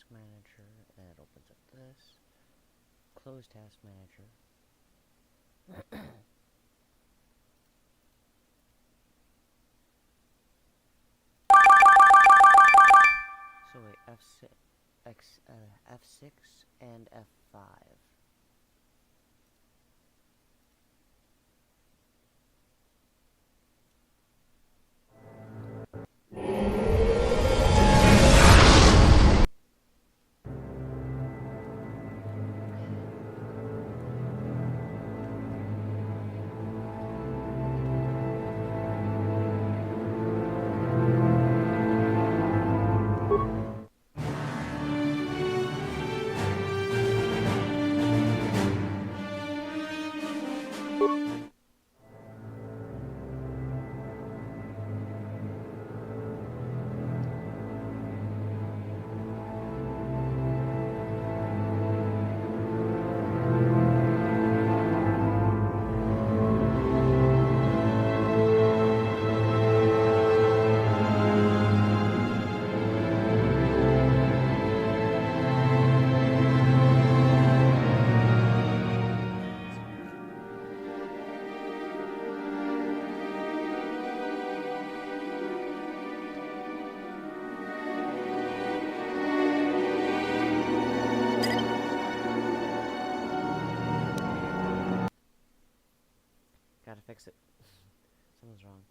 Task Manager, and it opens up this. Close Task Manager. So wait, F6 and F5. Gotta fix it. Something's wrong.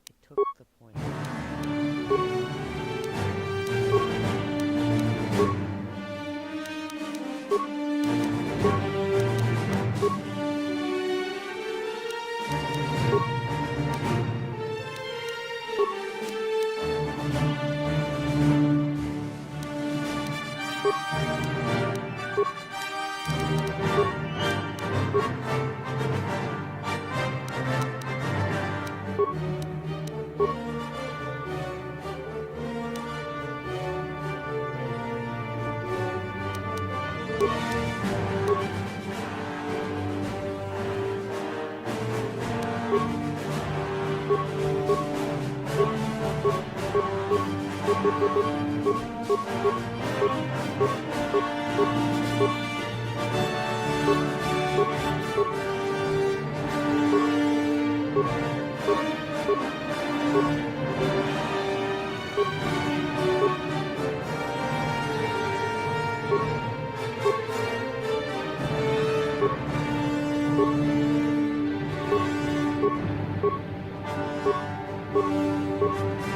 It took the point. 5.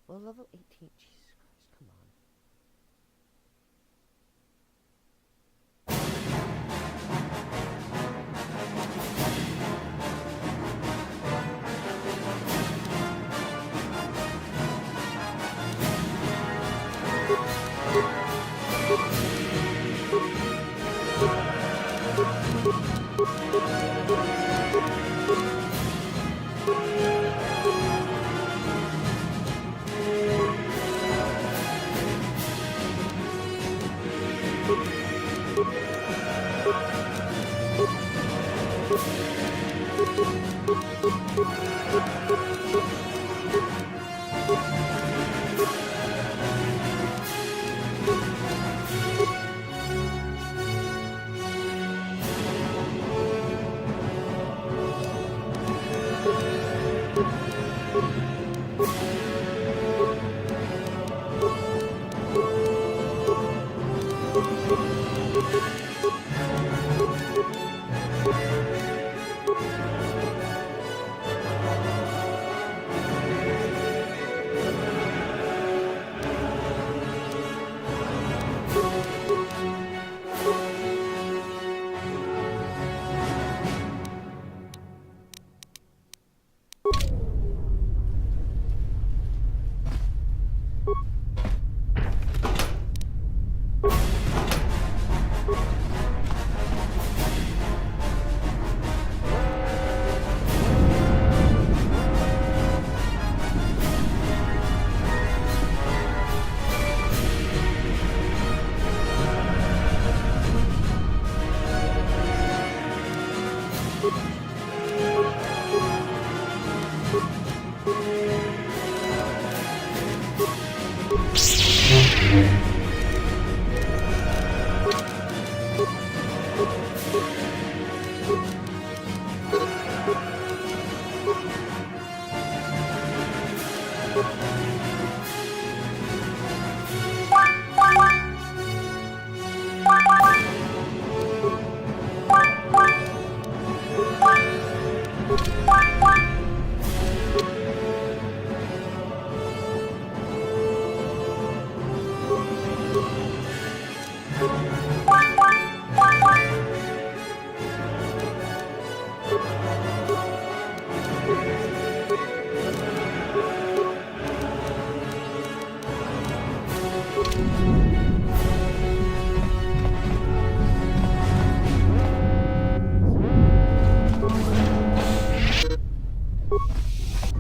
Well, level 18, Jesus Christ, come on.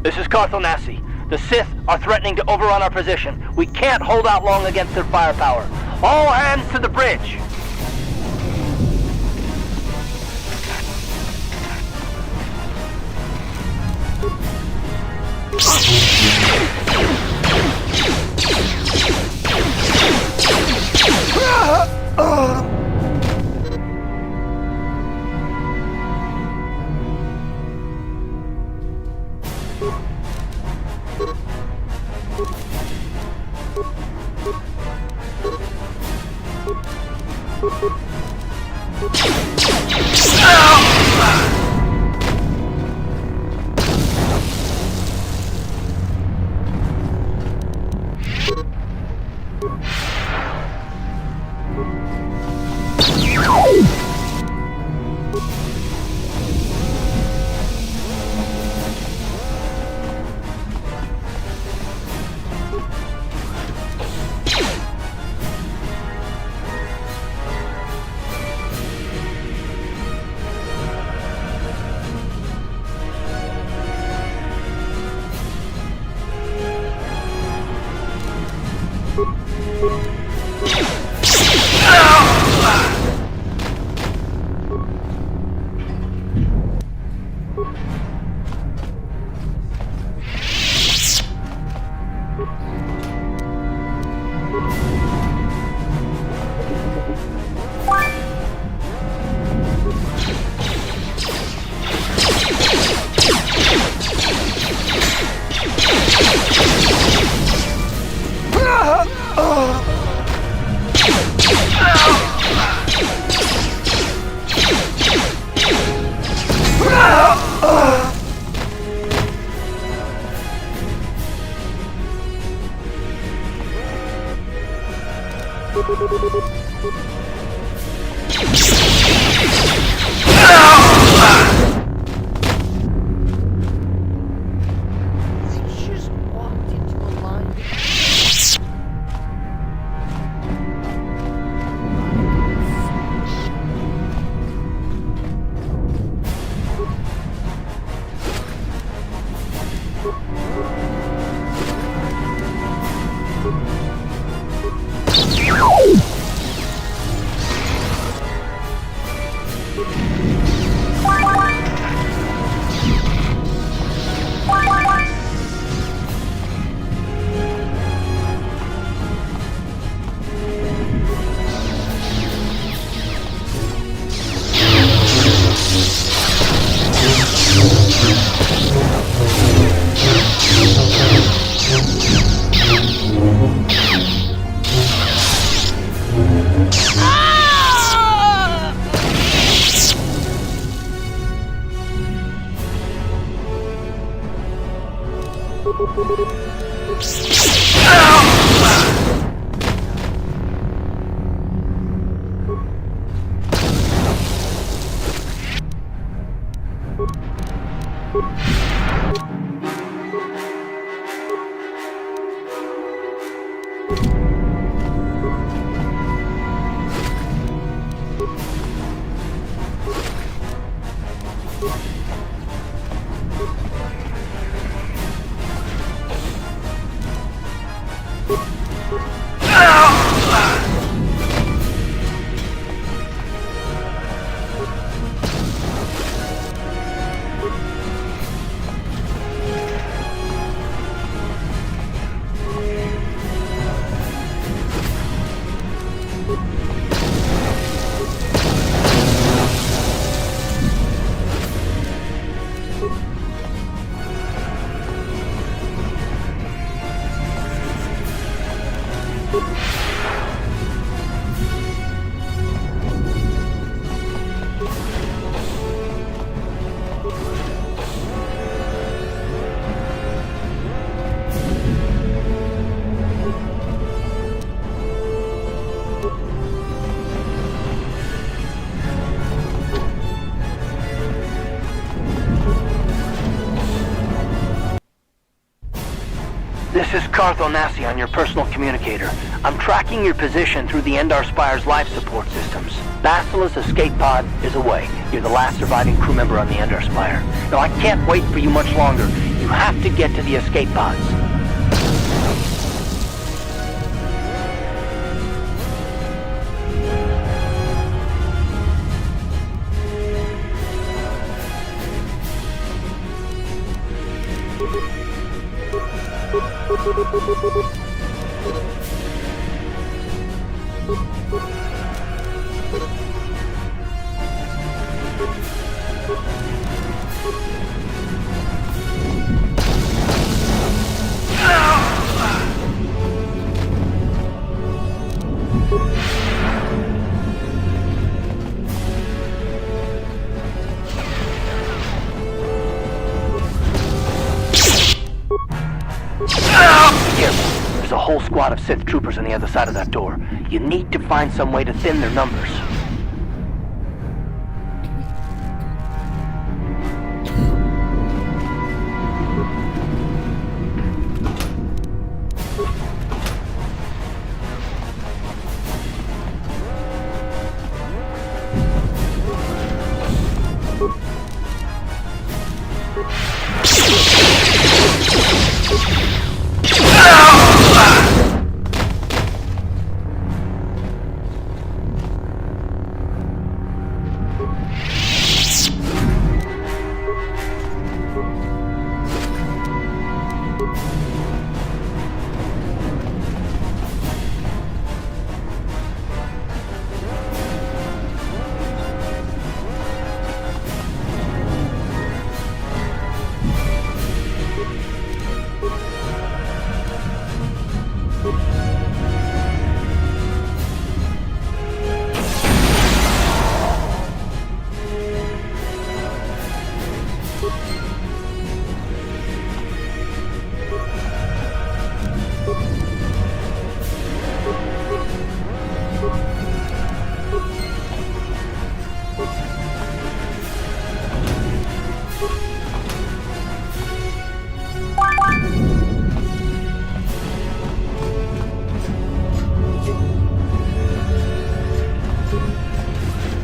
This is Carthonasi. The Sith are threatening to overrun our position. We can't hold out long against their firepower. All hands to the bridge! This is Carthel Nassi on your personal communicator. I'm tracking your position through the Endar Spire's life support systems. Basila's escape pod is away. You're the last surviving crew member on the Endar Spire. Now, I can't wait for you much longer. You have to get to the escape pods. There's a whole squad of Sith troopers on the other side of that door. You need to find some way to thin their numbers.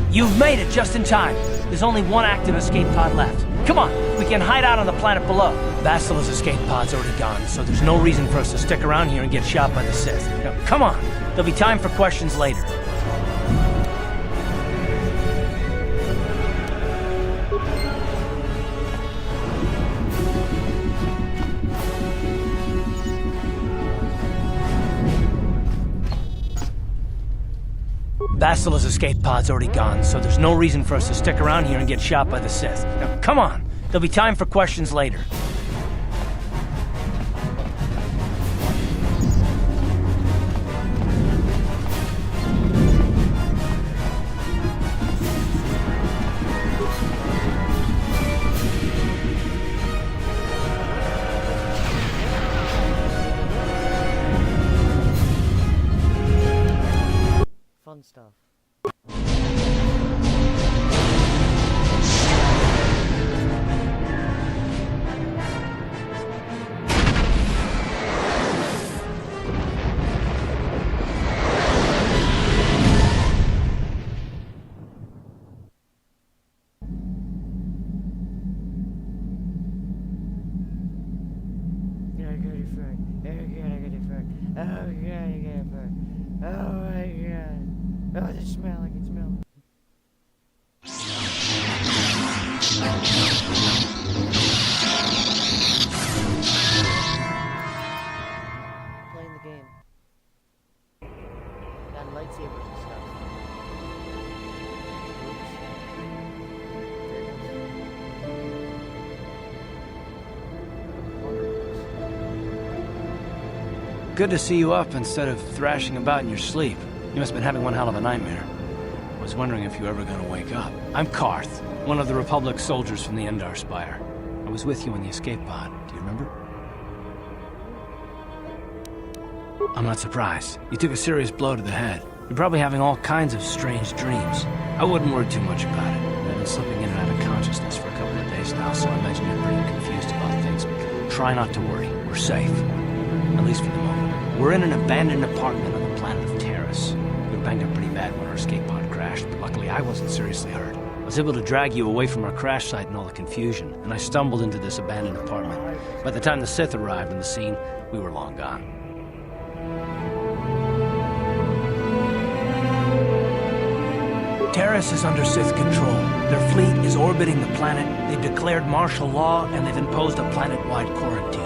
You've made it just in time. There's only one active escape pod left. Come on, we can hide out on the planet below. Basila's escape pod's already gone, so there's no reason for us to stick around here and get shot by the Sith. Now, come on, there'll be time for questions later. Basila's escape pod's already gone, so there's no reason for us to stick around here and get shot by the Sith. Now, come on, there'll be time for questions later. Oh god, you got it burn. Oh my god. Oh, the smell, I can smell. Playing the game. Got lightsabers and stuff. Good to see you up instead of thrashing about in your sleep. You must have been having one hell of a nightmare. I was wondering if you were ever going to wake up. I'm Karth, one of the Republic soldiers from the Endar Spire. I was with you in the escape pod. Do you remember? I'm not surprised. You took a serious blow to the head. You're probably having all kinds of strange dreams. I wouldn't worry too much about it. I've been slipping in and out of consciousness for a couple of days now, so I imagine you're pretty confused about things. But try not to worry. We're safe. At least for the moment. We're in an abandoned apartment on the planet of Terrace. We were banged up pretty bad when our escape pod crashed, but luckily I wasn't seriously hurt. I was able to drag you away from our crash site and all the confusion, and I stumbled into this abandoned apartment. By the time the Sith arrived on the scene, we were long gone. Terrace is under Sith control. Their fleet is orbiting the planet, they've declared martial law, and they've imposed a planet-wide quarantine.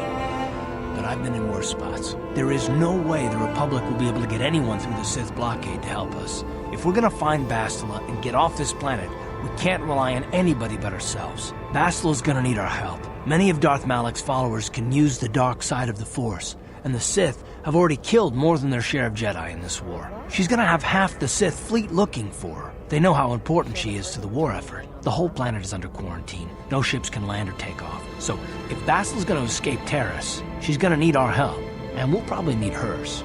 But I've been in worse spots. There is no way the Republic will be able to get anyone through the Sith blockade to help us. If we're gonna find Bastila and get off this planet, we can't rely on anybody but ourselves. Bastila's gonna need our help. Many of Darth Malak's followers can use the dark side of the Force, and the Sith have already killed more than their share of Jedi in this war. She's gonna have half the Sith fleet looking for her. They know how important she is to the war effort. The whole planet is under quarantine. No ships can land or take off. So, if Bastila's gonna escape Terrace, she's gonna need our help. And we'll probably need hers.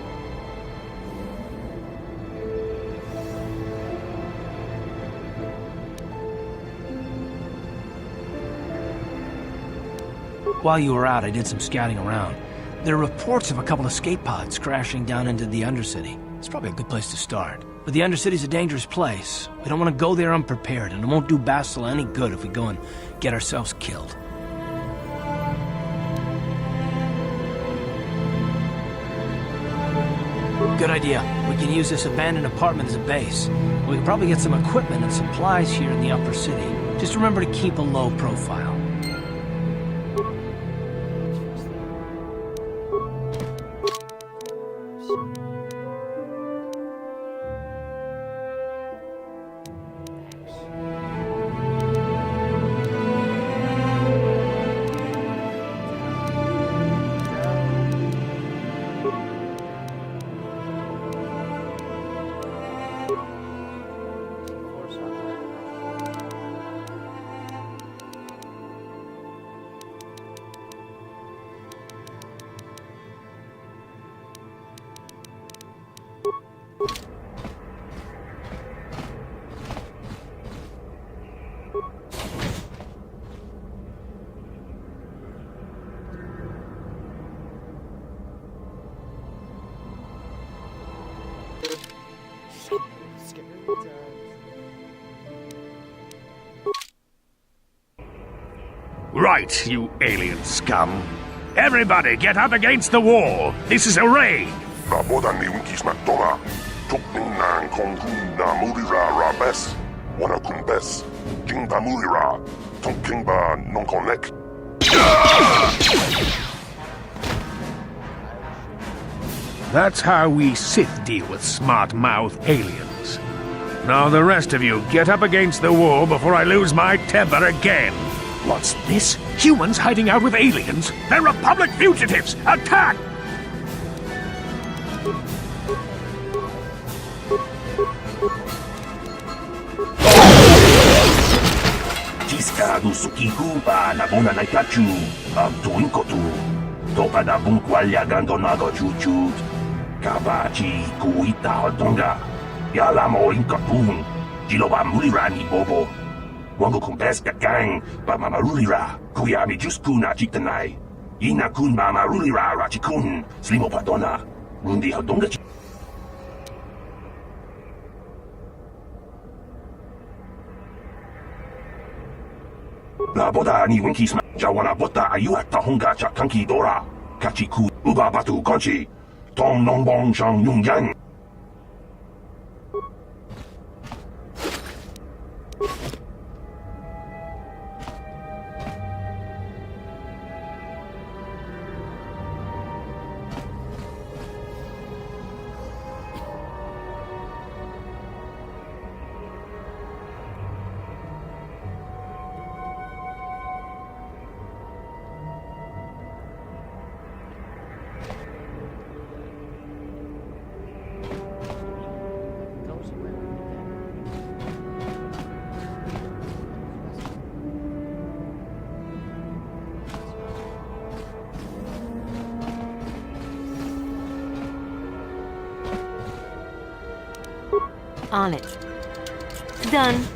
While you were out, I did some scouting around. There are reports of a couple of escape pods crashing down into the Undercity. It's probably a good place to start. But the Undercity's a dangerous place. We don't want to go there unprepared, and it won't do Bastila any good if we go and get ourselves killed. Good idea. We can use this abandoned apartment as a base. We can probably get some equipment and supplies here in the upper city. Just remember to keep a low profile. Right, you alien scum. Everybody get up against the wall. This is a raid. Rabodan ni unkis na tola. Tukning na kongkun na murira rabes. Wana kunbes. King ba murira. Tonking ba nonkonek. That's how we Sith deal with smart-mouth aliens. Now the rest of you get up against the wall before I lose my temper again. What's this? Humans hiding out with aliens? They're Republic fugitives! Attack! Jiska du sukiku ba nabona naikachu. Tuinkotu. Topa da bunkwalya gandonago chuchut. Kabachi kuita hotonga. Yalamo inkapun. Jiloba mulirani bobo. Wango kumpeska gang ba mamarulira. Kuyami juskuna chitanai. Ina kun ba marulira rachikun. Slimo padona. Rundi hodonga chi. La boda ni winkisma. Jawana bota ayuata honga cha kanki dora. Kachiku uba batu konchi. Tong Nong Bong Shang Yung Yang. Go somewhere with On it. Done.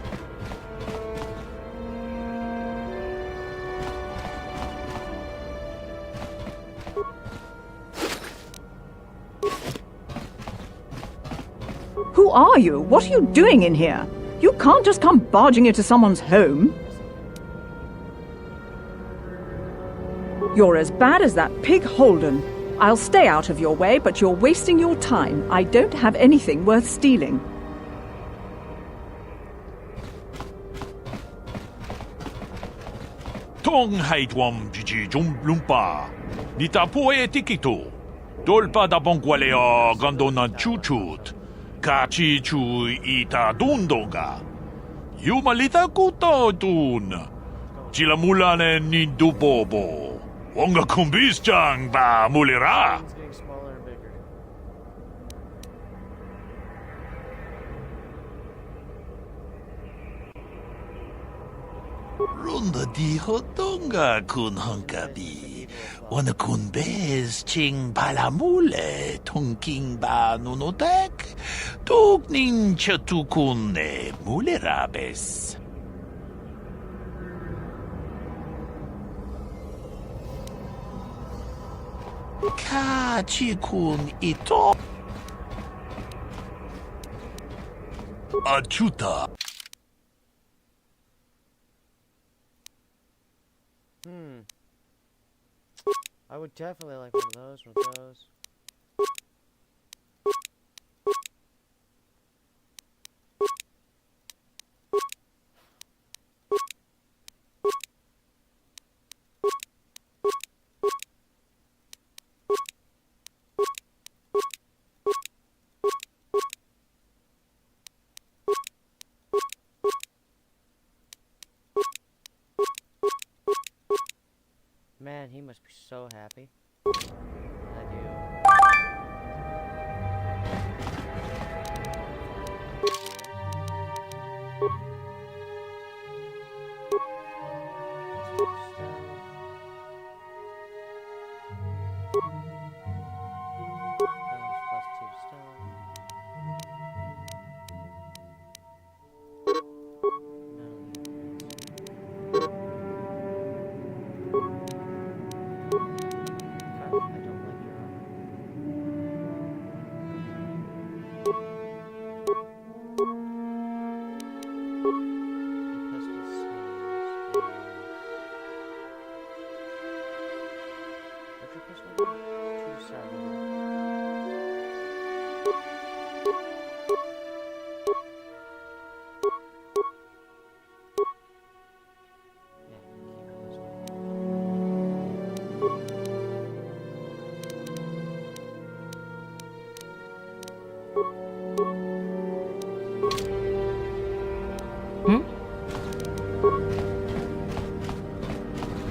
Who are you? What are you doing in here? You can't just come barging into someone's home. You're as bad as that pig Holden. I'll stay out of your way, but you're wasting your time. I don't have anything worth stealing. Tong haitwam jiji jum lumpa. Nita poe tikito. Dolpa da bongwalea gandona chuchut. Kachi chu ita dundonga. Yumalita kuto dun. Chilamulane ni dubobo. Wonga kumbis jang ba mulira. It's getting smaller and bigger. Runda di hotonga kun honkabi. Wana kun bez ching palamule tongking ba nunotek. Tuk nin chatukune mulerabes. Kachi kun ito. Achuta. I would definitely like one of those, one of those. Man, he must be so happy. I do.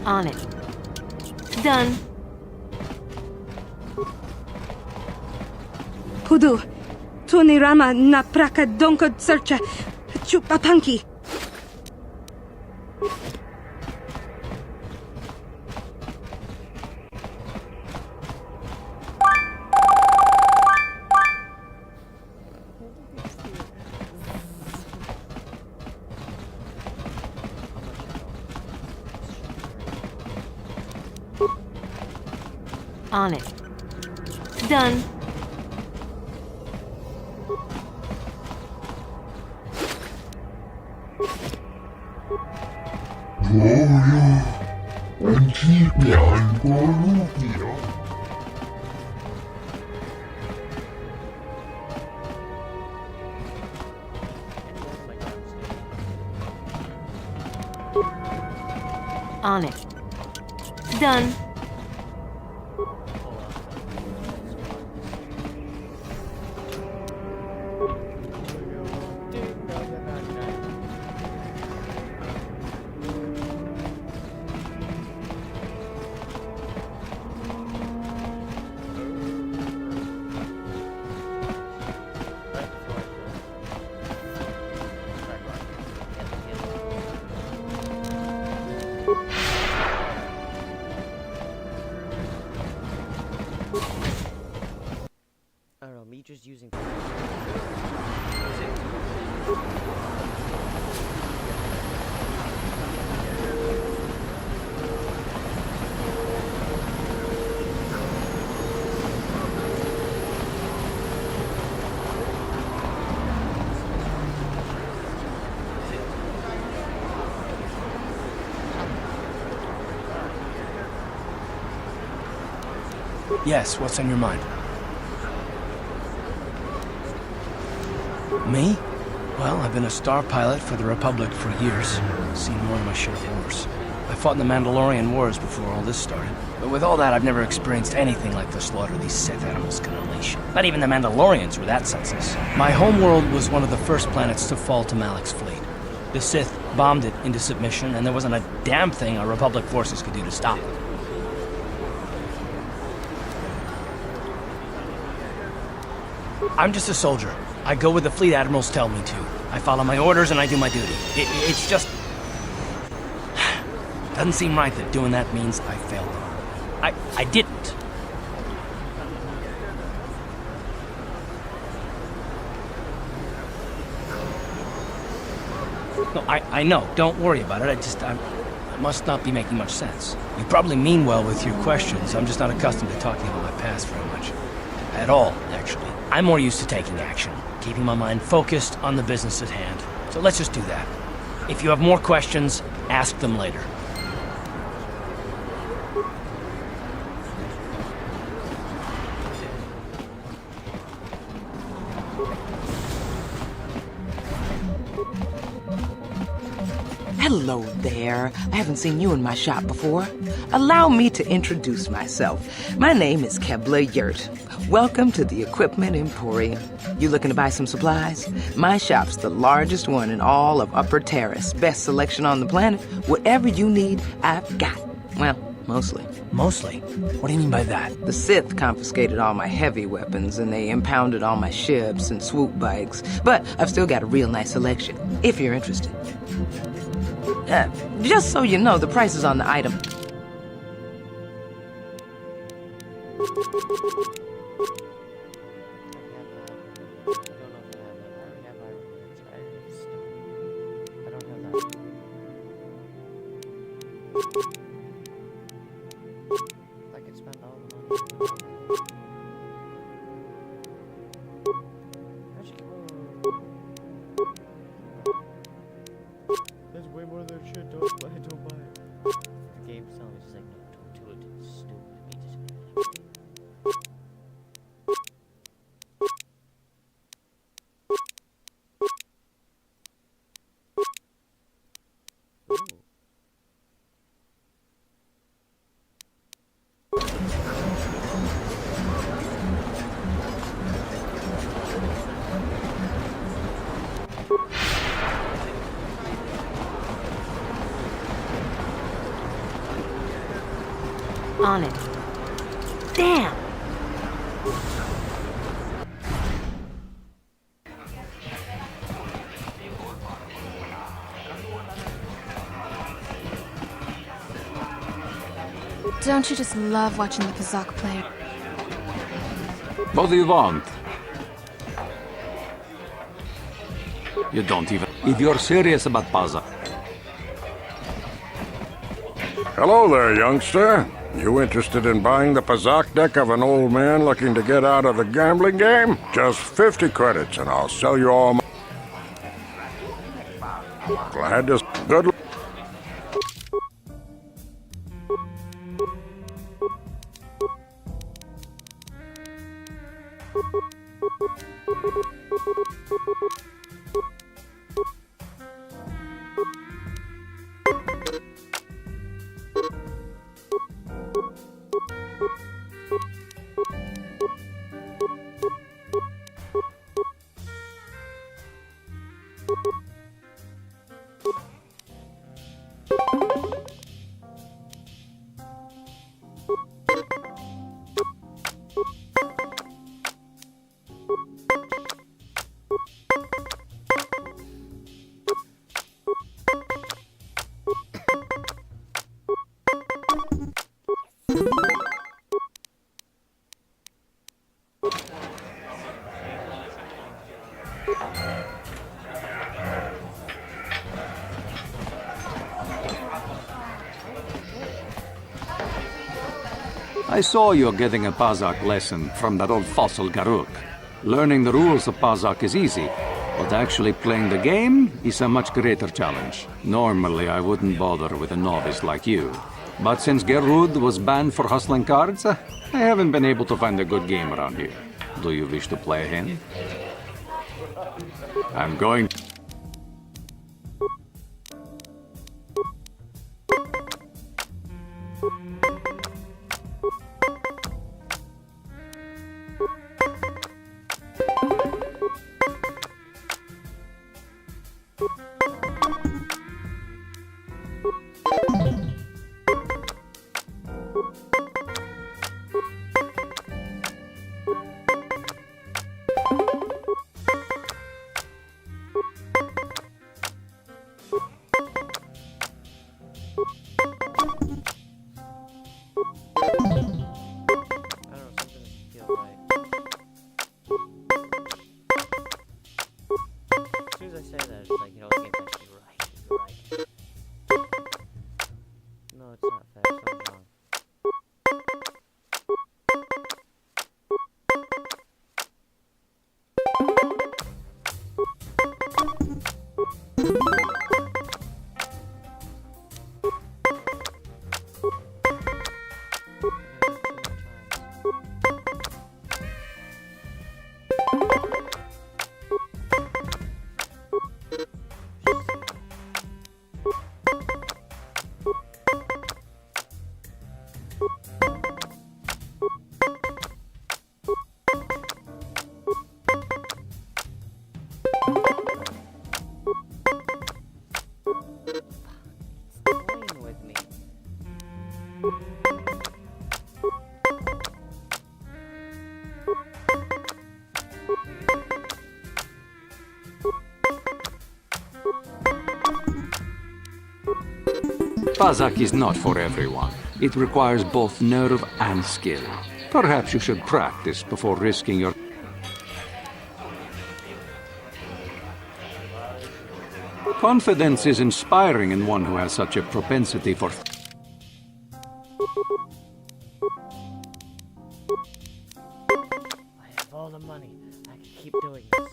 On it. Done. Kudu, Tunirama na praka donko searcha chupapanki. On it. Done. On it. Done. I don't know, me just using. Yes, what's on your mind? Me? Well, I've been a star pilot for the Republic for years. Seen more than my share of wars. I fought in the Mandalorian Wars before all this started. But with all that, I've never experienced anything like the slaughter these Sith animals can unleash. Not even the Mandalorians were that senseless. My homeworld was one of the first planets to fall to Malak's fleet. The Sith bombed it into submission, and there wasn't a damn thing our Republic forces could do to stop it. I'm just a soldier. I go where the fleet admirals tell me to. I follow my orders and I do my duty. It's just... Doesn't seem right that doing that means I failed them. I didn't. No, I know. Don't worry about it. I must not be making much sense. You probably mean well with your questions. I'm just not accustomed to talking about my past very much. At all, actually. I'm more used to taking action, keeping my mind focused on the business at hand. So let's just do that. If you have more questions, ask them later. Hello there. I haven't seen you in my shop before. Allow me to introduce myself. My name is Kebla Yurt. Welcome to the Equipment Emporium. You looking to buy some supplies? My shop's the largest one in all of Upper Terrace. Best selection on the planet. Whatever you need, I've got. Well, mostly. Mostly? What do you mean by that? The Sith confiscated all my heavy weapons, and they impounded all my ships and swoop bikes. But I've still got a real nice selection, if you're interested. Just so you know, the prices on the item... I could spend all the money. There's way more than shit. Don't buy it. The game's telling me just like, no, don't do it. It's stupid. Me just. On it. Damn! Don't you just love watching the Pazak play? What do you want? You don't even... If you're serious about Pazak. Hello there, youngster. You interested in buying the Pazak deck of an old man looking to get out of the gambling game? Just 50 credits and I'll sell you all my... Glad to... Good luck. I saw you getting a Pazak lesson from that old fossil Garuk. Learning the rules of Pazak is easy, but actually playing the game is a much greater challenge. Normally, I wouldn't bother with a novice like you. But since Gerud was banned for hustling cards, I haven't been able to find a good game around here. Do you wish to play a hand? I'm going... Pazak is not for everyone. It requires both nerve and skill. Perhaps you should practice before risking your... Confidence is inspiring in one who has such a propensity for... I have all the money. I can keep doing this.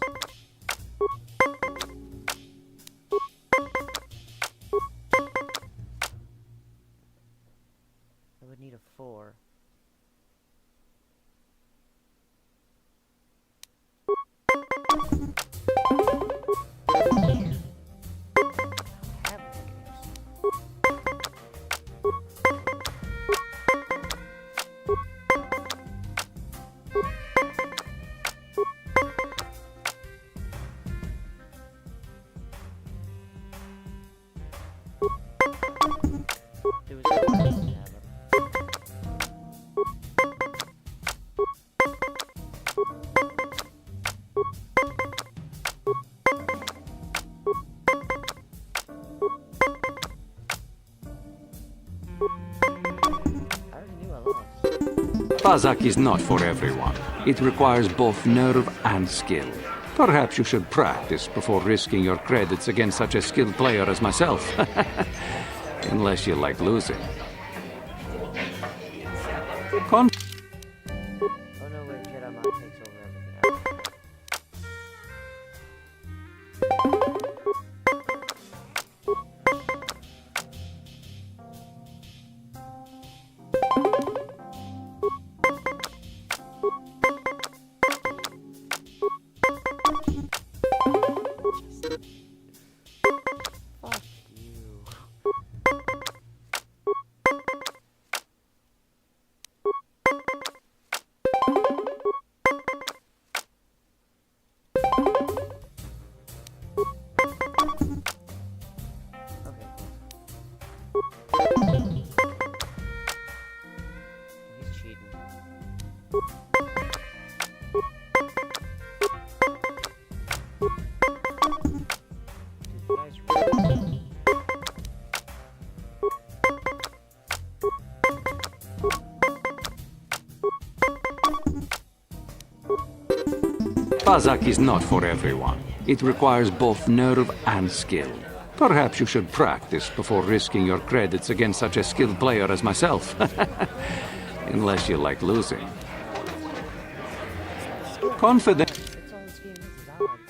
I would need a 4. Pazak is not for everyone. It requires both nerve and skill. Perhaps you should practice before risking your credits against such a skilled player as myself. Unless you like losing. Oh no, wait, Jedi Mind takes over everything. Fuck you. Okay, cool. He's cheating. Dude, you guys really... Pazak is not for everyone. It requires both nerve and skill. Perhaps you should practice before risking your credits against such a skilled player as myself. Unless you like losing. Confident. That's all this game is odds.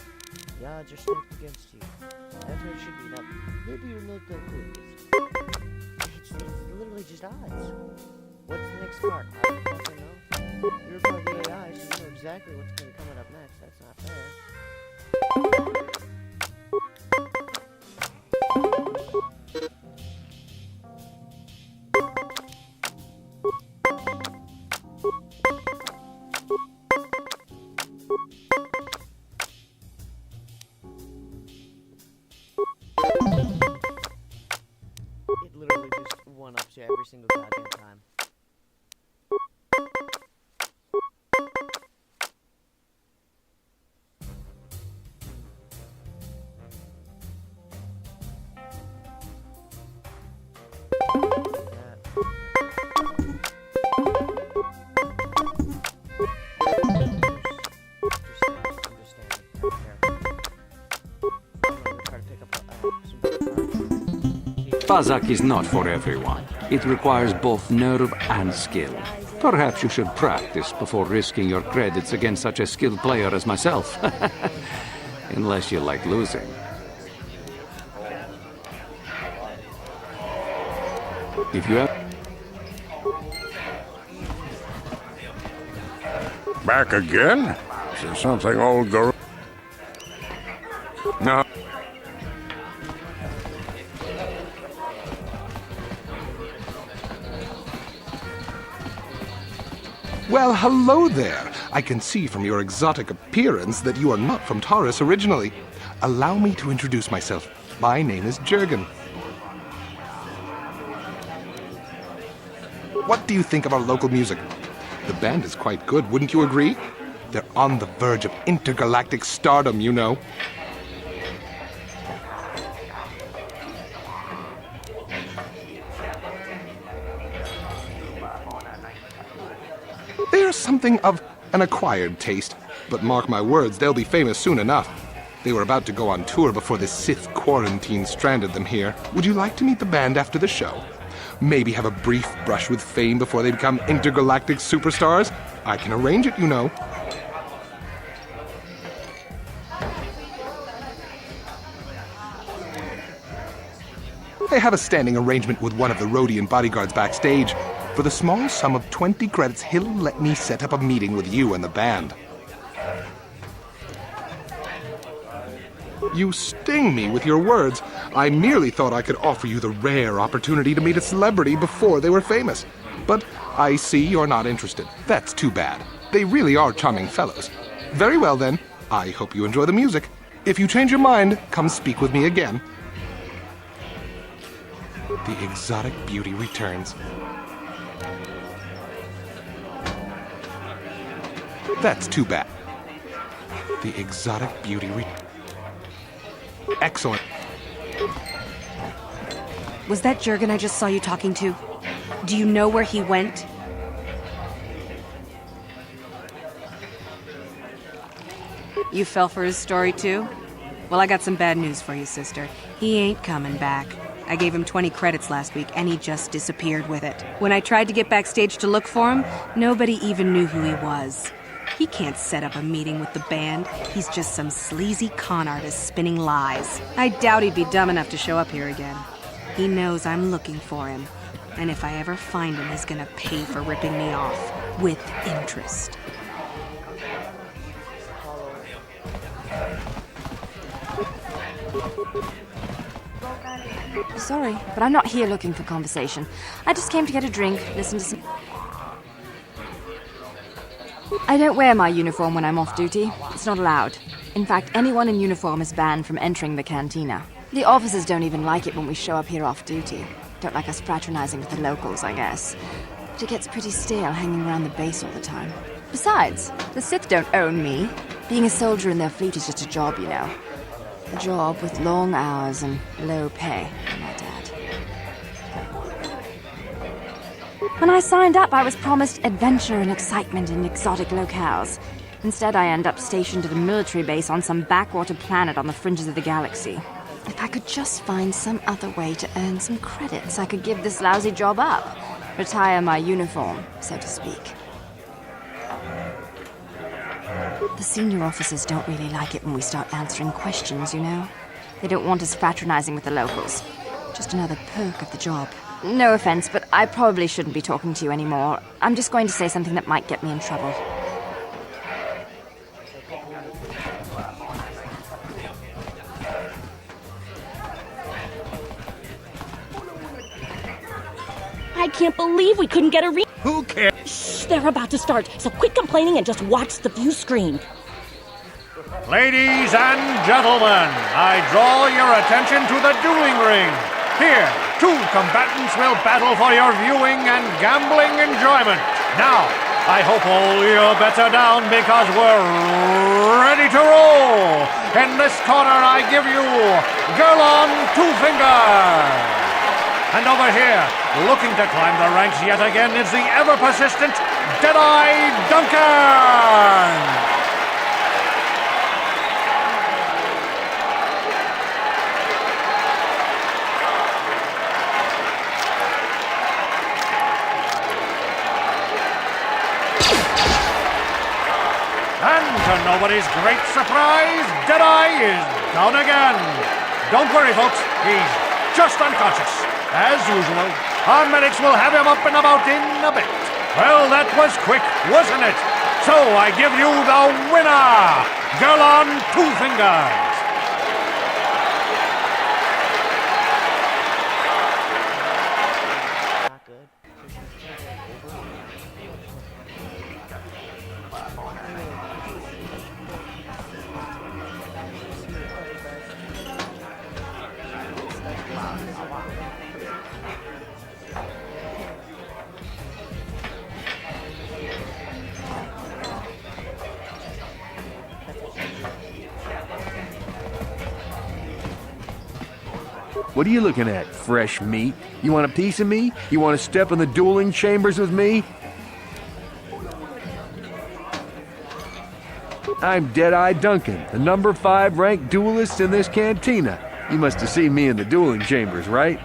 The odds are stacked against you. That's what it should be. Now, maybe you're not that good. It's literally just odds. What's the next card? I don't fucking know. You're part of the AI, so you know exactly what's going to be coming up next. That's not fair. It literally just one-ups you every single goddamn time. Pazak is not for everyone. It requires both nerve and skill. Perhaps you should practice before risking your credits against such a skilled player as myself. Unless you like losing. If you have... Back again? Is there something old girl? No. Well, hello there. I can see from your exotic appearance that you are not from Taurus originally. Allow me to introduce myself. My name is Jurgen. What do you think of our local music? The band is quite good, wouldn't you agree? They're on the verge of intergalactic stardom, you know. They are something of an acquired taste, but mark my words, they'll be famous soon enough. They were about to go on tour before the Sith quarantine stranded them here. Would you like to meet the band after the show? Maybe have a brief brush with fame before they become intergalactic superstars? I can arrange it, you know. I have a standing arrangement with one of the Rhodian bodyguards backstage. For the small sum of 20 credits, he'll let me set up a meeting with you and the band. You sting me with your words. I merely thought I could offer you the rare opportunity to meet a celebrity before they were famous. But I see you're not interested. That's too bad. They really are charming fellows. Very well then. I hope you enjoy the music. If you change your mind, come speak with me again. The exotic beauty returns. That's too bad. The exotic beauty Excellent. Was that Jurgen I just saw you talking to? Do you know where he went? You fell for his story too? Well, I got some bad news for you, sister. He ain't coming back. I gave him 20 credits last week, and he just disappeared with it. When I tried to get backstage to look for him, nobody even knew who he was. He can't set up a meeting with the band. He's just some sleazy con artist spinning lies. I doubt he'd be dumb enough to show up here again. He knows I'm looking for him. And if I ever find him, he's gonna pay for ripping me off. With interest. Sorry, but I'm not here looking for conversation. I just came to get a drink, listen to some... I don't wear my uniform when I'm off duty. It's not allowed. In fact, anyone in uniform is banned from entering the cantina. The officers don't even like it when we show up here off duty. Don't like us fraternizing with the locals, I guess. But it gets pretty stale hanging around the base all the time. Besides, the Sith don't own me. Being a soldier in their fleet is just a job, you know. A job with long hours and low pay, I might add. When I signed up, I was promised adventure and excitement in exotic locales. Instead, I end up stationed at a military base on some backwater planet on the fringes of the galaxy. If I could just find some other way to earn some credits, I could give this lousy job up. Retire my uniform, so to speak. The senior officers don't really like it when we start answering questions, you know? They don't want us fraternizing with the locals. Just another perk of the job. No offense, but I probably shouldn't be talking to you anymore. I'm just going to say something that might get me in trouble. I can't believe we couldn't get a read. Who cares? Shh, they're about to start, so quit complaining and just watch the view screen. Ladies and gentlemen, I draw your attention to the dueling ring. Here, two combatants will battle for your viewing and gambling enjoyment. Now, I hope all your bets are down because we're ready to roll. In this corner, I give you Girl on Two Fingers. And over here, looking to climb the ranks yet again, is the ever-persistent Jedi Duncan! And to nobody's great surprise, Jedi is down again. Don't worry, folks, he's just unconscious. As usual, our medics will have him up and about in a bit. Well, that was quick, wasn't it? So I give you the winner, Girl on Two Fingers. What are you looking at, fresh meat? You want a piece of me? You want to step in the dueling chambers with me? I'm Dead-Eye Duncan, the number 5 ranked duelist in this cantina. You must have seen me in the dueling chambers, right?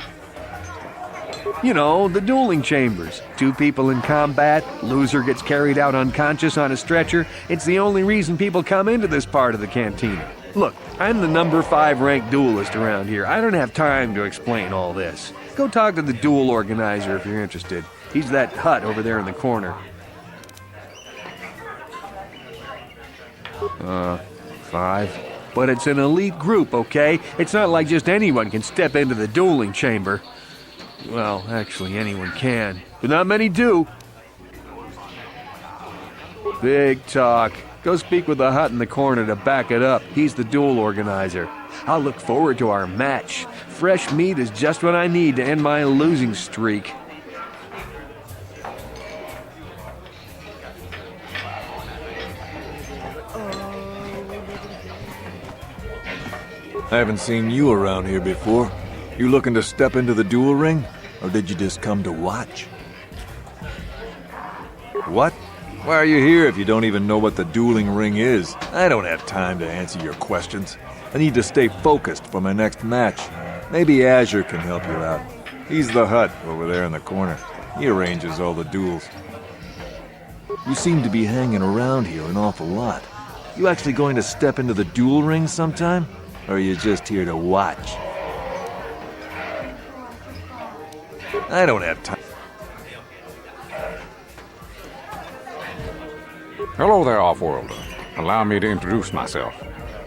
You know, the dueling chambers. 2 people in combat, loser gets carried out unconscious on a stretcher. It's the only reason people come into this part of the cantina. Look, I'm the number 5 ranked duelist around here. I don't have time to explain all this. Go talk to the duel organizer if you're interested. He's that hut over there in the corner. 5. But it's an elite group, okay? It's not like just anyone can step into the dueling chamber. Well, actually, anyone can, but not many do. Big talk. Go speak with the hut in the corner to back it up. He's the duel organizer. I'll look forward to our match. Fresh meat is just what I need to end my losing streak. I haven't seen you around here before. You looking to step into the duel ring? Or did you just come to watch? What? Why are you here if you don't even know what the dueling ring is? I don't have time to answer your questions. I need to stay focused for my next match. Maybe Azure can help you out. He's the hut over there in the corner. He arranges all the duels. You seem to be hanging around here an awful lot. You actually going to step into the duel ring sometime? Or are you just here to watch? I don't have time. Hello there, Off-Worlder. Allow me to introduce myself.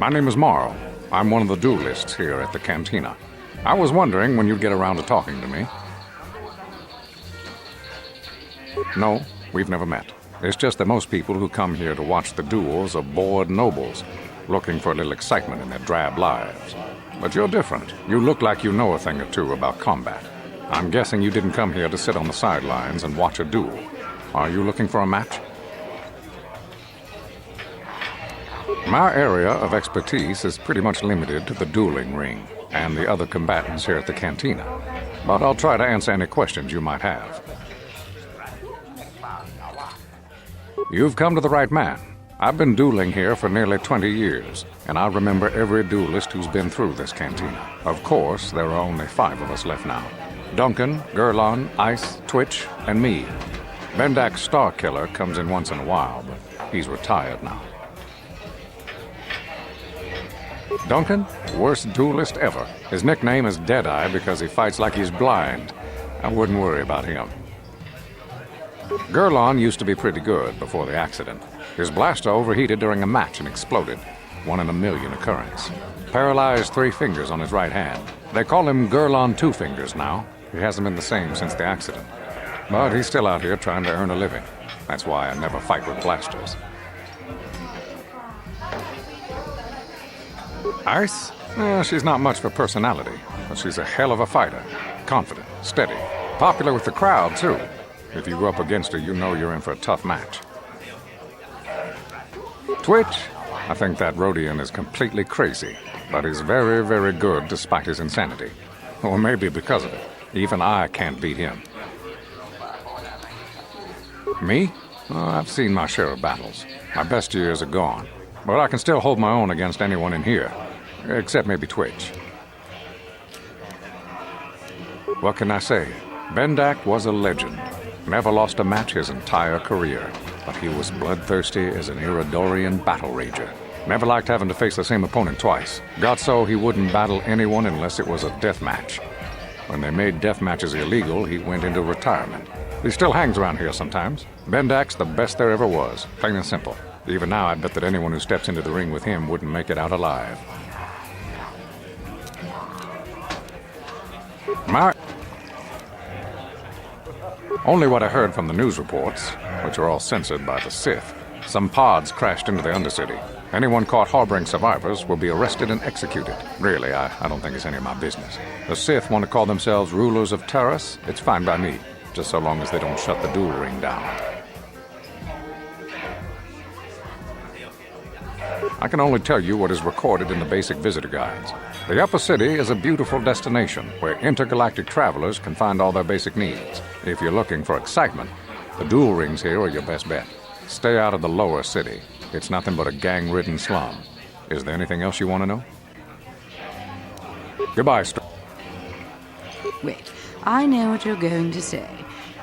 My name is Morrow. I'm one of the duelists here at the cantina. I was wondering when you'd get around to talking to me. No, we've never met. It's just that most people who come here to watch the duels are bored nobles, looking for a little excitement in their drab lives. But you're different. You look like you know a thing or two about combat. I'm guessing you didn't come here to sit on the sidelines and watch a duel. Are you looking for a match? My area of expertise is pretty much limited to the dueling ring and the other combatants here at the cantina. But I'll try to answer any questions you might have. You've come to the right man. I've been dueling here for nearly 20 years, and I remember every duelist who's been through this cantina. Of course, there are only 5 of us left now. Duncan, Gurlon, Ice, Twitch, and me. Bendak's Star Killer comes in once in a while, but he's retired now. Duncan, worst duelist ever. His nickname is Deadeye because he fights like he's blind. I wouldn't worry about him. Gurlon used to be pretty good before the accident. His blaster overheated during a match and exploded. 1 in a million occurrence. Paralyzed 3 fingers on his right hand. They call him Gurlon Two Fingers now. He hasn't been the same since the accident. But he's still out here trying to earn a living. That's why I never fight with blasters. Ice? She's not much for personality, but she's a hell of a fighter. Confident, steady, popular with the crowd, too. If you go up against her, you know you're in for a tough match. Twitch? I think that Rhodian is completely crazy, but he's very, very good despite his insanity. Or maybe because of it. Even I can't beat him. Me? I've seen my share of battles. My best years are gone. But I can still hold my own against anyone in here. Except maybe Twitch. What can I say? Bendak was a legend. Never lost a match his entire career. But he was bloodthirsty as an Iridorian battle rager. Never liked having to face the same opponent twice. Got so he wouldn't battle anyone unless it was a death match. When they made death matches illegal, he went into retirement. He still hangs around here sometimes. Bendak's the best there ever was, plain and simple. Even now, I bet that anyone who steps into the ring with him wouldn't make it out alive. Only what I heard from the news reports, which are all censored by the Sith. Some pods crashed into the Undercity. Anyone caught harboring survivors will be arrested and executed. Really, I don't think it's any of my business. The Sith want to call themselves rulers of Taurus. It's fine by me, just so long as they don't shut the duel ring down. I can only tell you what is recorded in the basic visitor guides. The Upper City is a beautiful destination where intergalactic travelers can find all their basic needs. If you're looking for excitement, the duel rings here are your best bet. Stay out of the Lower City. It's nothing but a gang-ridden slum. Is there anything else you want to know? Goodbye, Wait, I know what you're going to say.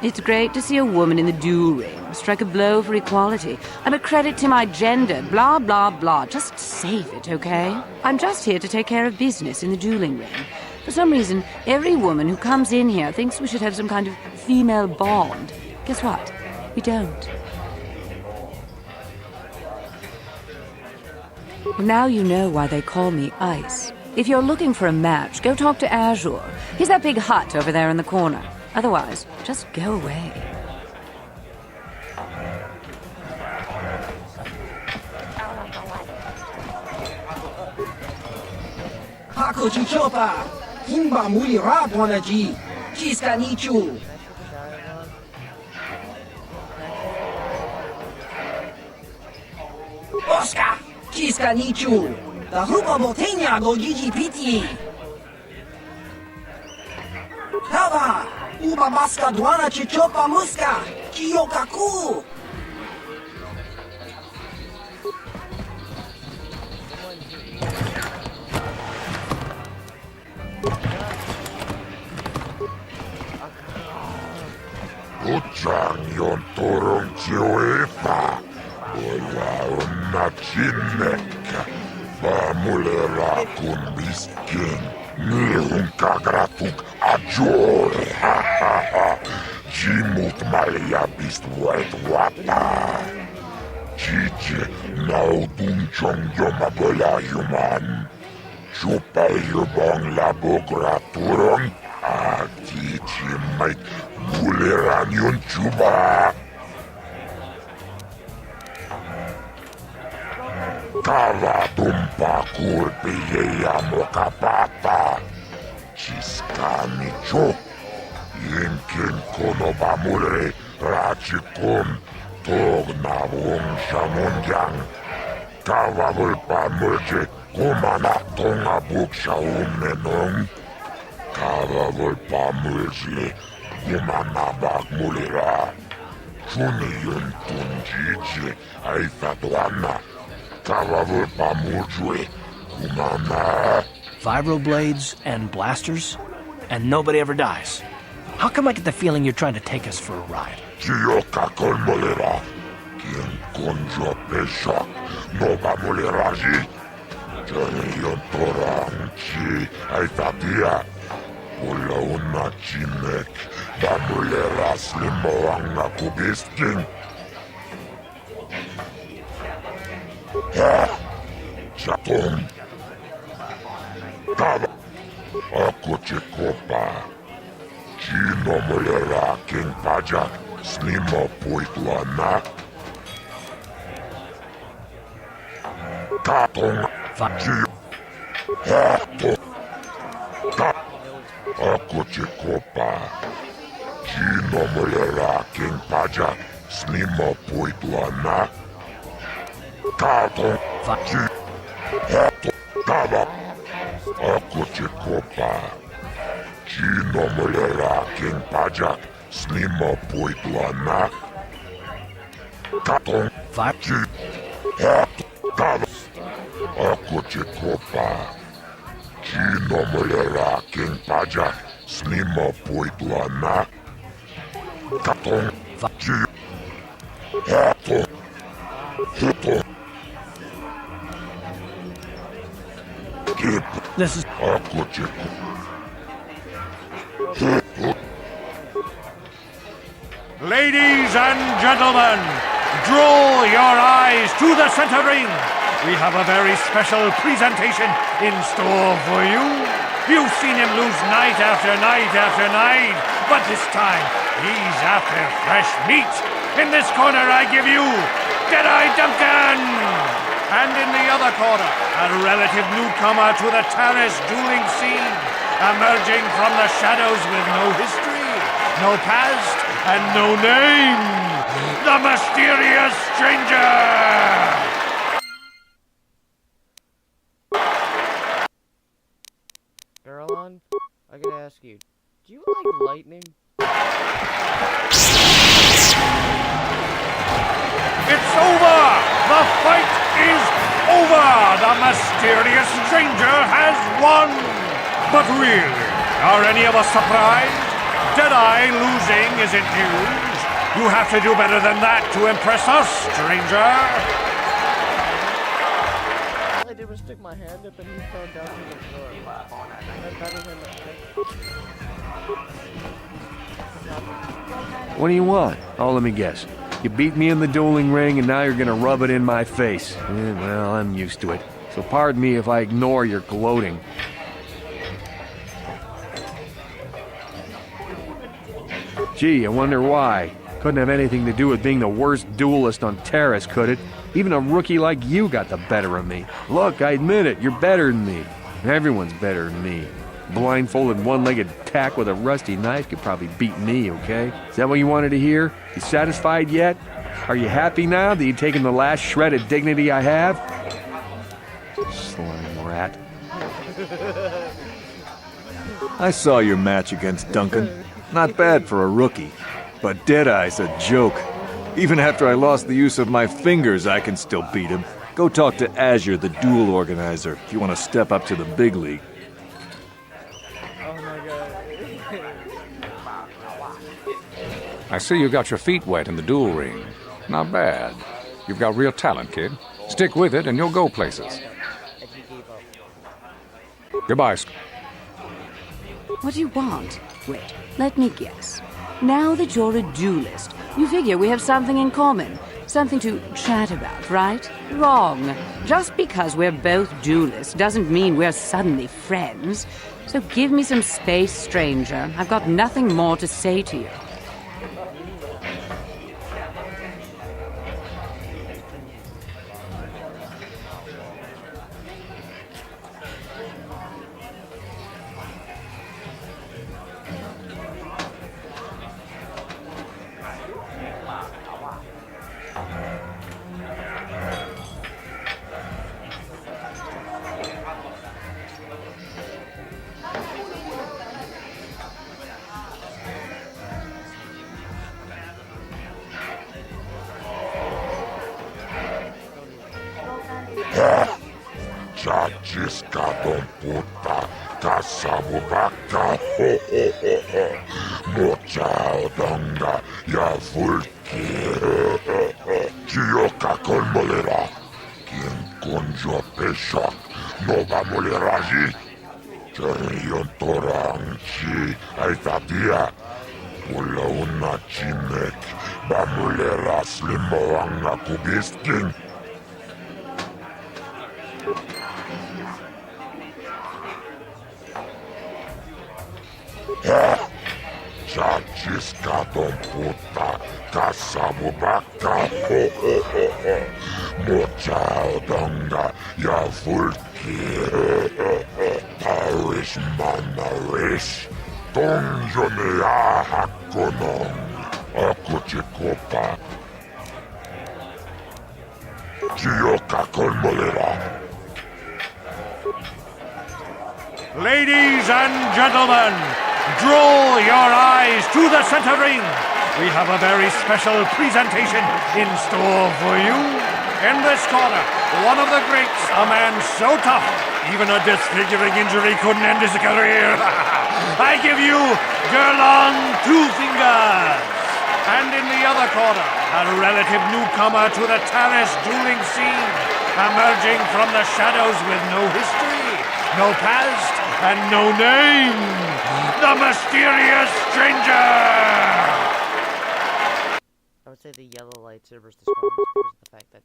It's great to see a woman in the duel ring strike a blow for equality. I'm a credit to my gender, blah, blah, blah. Just save it, okay? I'm just here to take care of business in the dueling ring. For some reason, every woman who comes in here thinks we should have some kind of female bond. Guess what? We don't. Well, now you know why they call me Ice. If you're looking for a match, go talk to Azure. He's that big hut over there in the corner. Otherwise, just go away. Hakuchi Chopa, Kimba Mui Raponaji, Chiska Nichu. Oscar, Chiska Nichu, the Hupa Botenia go Gigi Piti. Hava, Uba Baska Dwana Chichopa Muska, Kiyokaku. Kutsang yon turun Chioepa, Ola onna chinnekka, Pamulera kun bisken, Nihun kagratuk ajore, ha ha ha, Jimut malia bist wet wata, Chiche naudun chong yoma bola yuman, Chupa yubong labogra turun, Atichi mait, Buleran yun chuba. Kava tumpa kurpi yeyamo kapata. Chiskani cho. Yinkin kono bamure rachikun. Togna wong shamunjang. Kava vulpa mulje kumana tonga buksha umnenong. Kava vulpa mulje. Kumana bak mulira. Chuni yun tunjiji aifatuana. Kavavur pamujwe. Kumana. Vibroblades and blasters, and nobody ever dies. How come I get the feeling you're trying to take us for a ride? Gioca col molera. Quien conjo peshak. Nova moleraji. Jarion torang chi. Aitatia. Pula una chimek. Da molera slimo ang nakubisking. Chaton. Tava. Ako chikopa. Chino molera king pajak. Slimo puitluana. Tatong. Chi. Hato. Ta. Ako chikopa. Chino molera king pajak. Slimo puitluana. Tatong. Chi. Hato. Tava. Ako chikopa. Chino molera king pajak. Slimo puitluana. Tatong. Chi. Hato. Tava. Ako chikopa. Chino molera king pajak. Slimo puitluana. Tatong. Chi. Hato. Hato. This is... Ladies and gentlemen, draw your eyes to the center ring. We have a very special presentation in store for you. You've seen him lose night after night after night, but this time he's after fresh meat. In this corner I give you Jedi Duncan! And in the other corner, a relative newcomer to the terrace dueling scene, emerging from the shadows with no history, no past, and no name, the mysterious stranger! Caroline, I gotta ask you, do you like lightning? It's over! The fight is over! The mysterious stranger has won! But really, are any of us surprised? Jedi losing isn't news. You have to do better than that to impress us, stranger! All I did was stick my hand up and he fell down to the floor. What do you want? Oh, let me guess. You beat me in the dueling ring, and now you're gonna rub it in my face. Well, I'm used to it. So pardon me if I ignore your gloating. Gee, I wonder why. Couldn't have anything to do with being the worst duelist on Terrace, could it? Even a rookie like you got the better of me. Look, I admit it, you're better than me. Everyone's better than me. Blindfolded, one-legged tack with a rusty knife could probably beat me, okay? Is that what you wanted to hear? You satisfied yet? Are you happy now that you've taken the last shred of dignity I have? Slime rat. I saw your match against Duncan. Not bad for a rookie. But Deadeye's a joke. Even after I lost the use of my fingers, I can still beat him. Go talk to Azure, the duel organizer, if you want to step up to the big league. I see you got your feet wet in the duel ring. Not bad. You've got real talent, kid. Stick with it and you'll go places. Goodbye. What do you want? Wait, let me guess. Now that you're a duelist, you figure we have something in common. Something to chat about, right? Wrong. Just because we're both duelists doesn't mean we're suddenly friends. So give me some space, stranger. I've got nothing more to say to you. Chachiska don puta, caçabo vaca, ho ho ho ho, donga ya vulki. Chioka kolmolera. Quien konjo peshak no va moleraji. Cherion torang chi aitatia. Pula una chimek va molera slimoanga kubisking. Chachiska don puta, kasamu baka, mochao donga, ya vulki, parish manarish, donjone ya hakonong, akuchikopa, chioka kolmolera. Ladies and gentlemen, draw your eyes to the center ring. We have a very special presentation in store for you. In this corner, one of the greats, a man so tough, even a disfiguring injury couldn't end his career. I give you Gerlon Two Fingers. And in the other corner, a relative newcomer to the Taris dueling scene, emerging from the shadows with no history, no past, and no name. The mysterious stranger! I would say the yellow lightsaber is the strongest because of the fact that...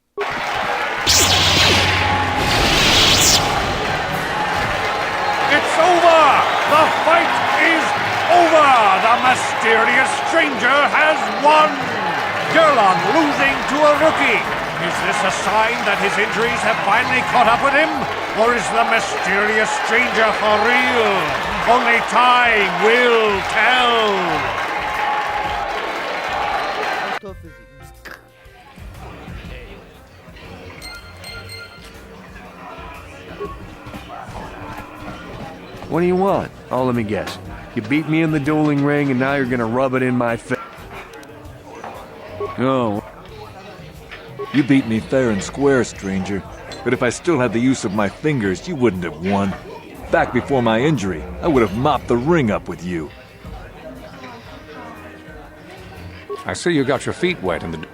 It's over! The fight is over! The mysterious stranger has won! Gerlon losing to a rookie. Is this a sign that his injuries have finally caught up with him? Or is the mysterious stranger for real? Only time will tell! How tough is he? What do you want? Oh, let me guess. You beat me in the dueling ring and now you're gonna rub it in my face. Oh. You beat me fair and square, stranger. But if I still had the use of my fingers, you wouldn't have won. Back before my injury, I would have mopped the ring up with you. I see you got your feet wet in the...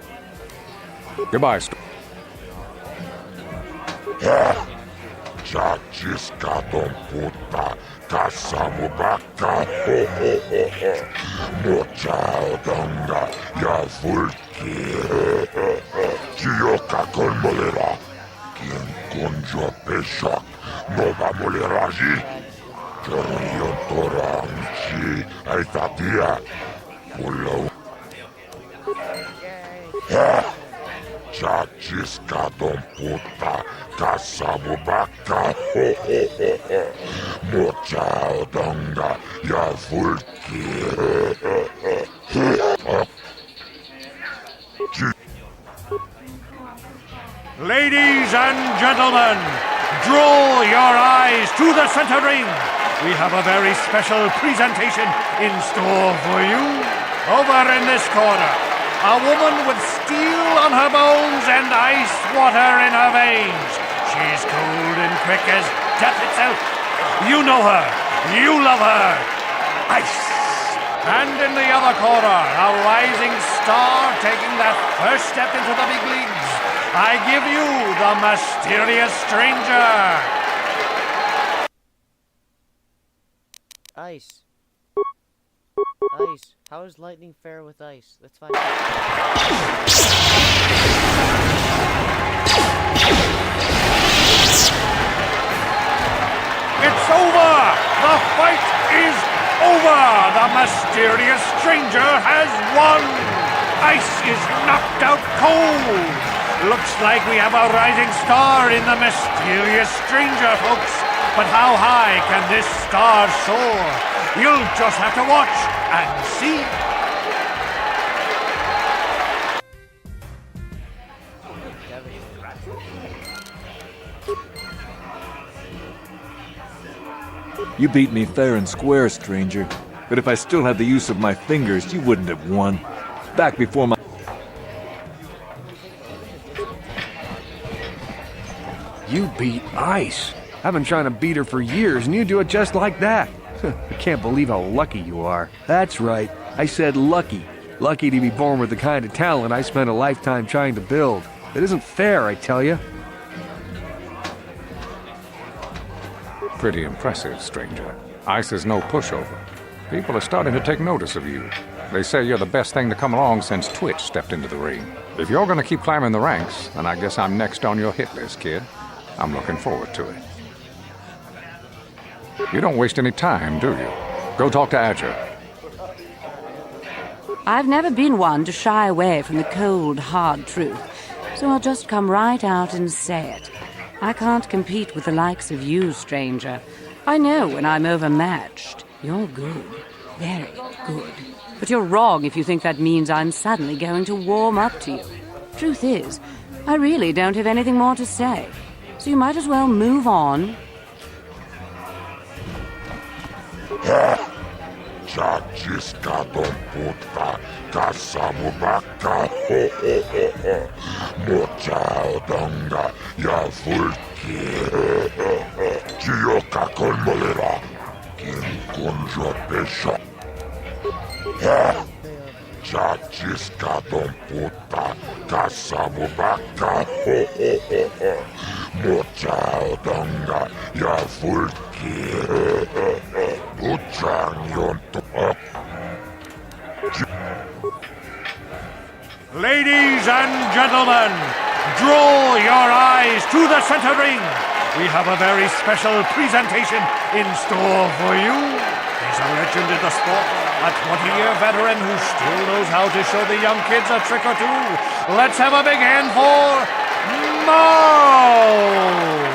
Goodbye, Chachiska don puta, kasamu baka, mochao donga, ya vulki, chioka kolmolera, quien konjo peshak, no va moleraji, cherion torang chi aitatia, pula. Chachiska don puta, kasamu baka, mochao donga, ya vulki. Ladies and gentlemen, draw your eyes to the center ring. We have a very special presentation in store for you. Over in this corner, a woman with steel on her bones and ice water in her veins. She's cold and quick as death itself. You know her. You love her. Ice. And in the other corner, a rising star taking that first step into the big leagues. I give you the mysterious stranger. Ice. Ice. How is lightning fair with ice? Let's find out. It's over! The fight is over! The mysterious stranger has won! Ice is knocked out cold! Looks like we have a rising star in the mysterious stranger, folks. But how high can this star soar? You'll just have to watch and see. You beat me fair and square, stranger. But if I still had the use of my fingers, you wouldn't have won. Back before my... You beat Ice. I've been trying to beat her for years, and you do it just like that. I can't believe how lucky you are. That's right. I said lucky. Lucky to be born with the kind of talent I spent a lifetime trying to build. It isn't fair, I tell you. Pretty impressive, stranger. Ice is no pushover. People are starting to take notice of you. They say you're the best thing to come along since Twitch stepped into the ring. If you're gonna keep climbing the ranks, then I guess I'm next on your hit list, kid. I'm looking forward to it. You don't waste any time, do you? Go talk to Azure. I've never been one to shy away from the cold, hard truth, so I'll just come right out and say it. I can't compete with the likes of you, stranger. I know when I'm overmatched. You're good. Very good. But you're wrong if you think that means I'm suddenly going to warm up to you. Truth is, I really don't have anything more to say. So you might as well move on. Chachiskadon puta, kasamu baka, mochaodonga, ya fulki, chiyoka kolmolera, kinkunjo pesha. Chachiskadon puta, kasamu baka, mochaodonga, ya fulki. Ladies and gentlemen, draw your eyes to the center ring. We have a very special presentation in store for you. He's a legend in the sport, a 20-year veteran who still knows how to show the young kids a trick or two. Let's have a big hand for Mo!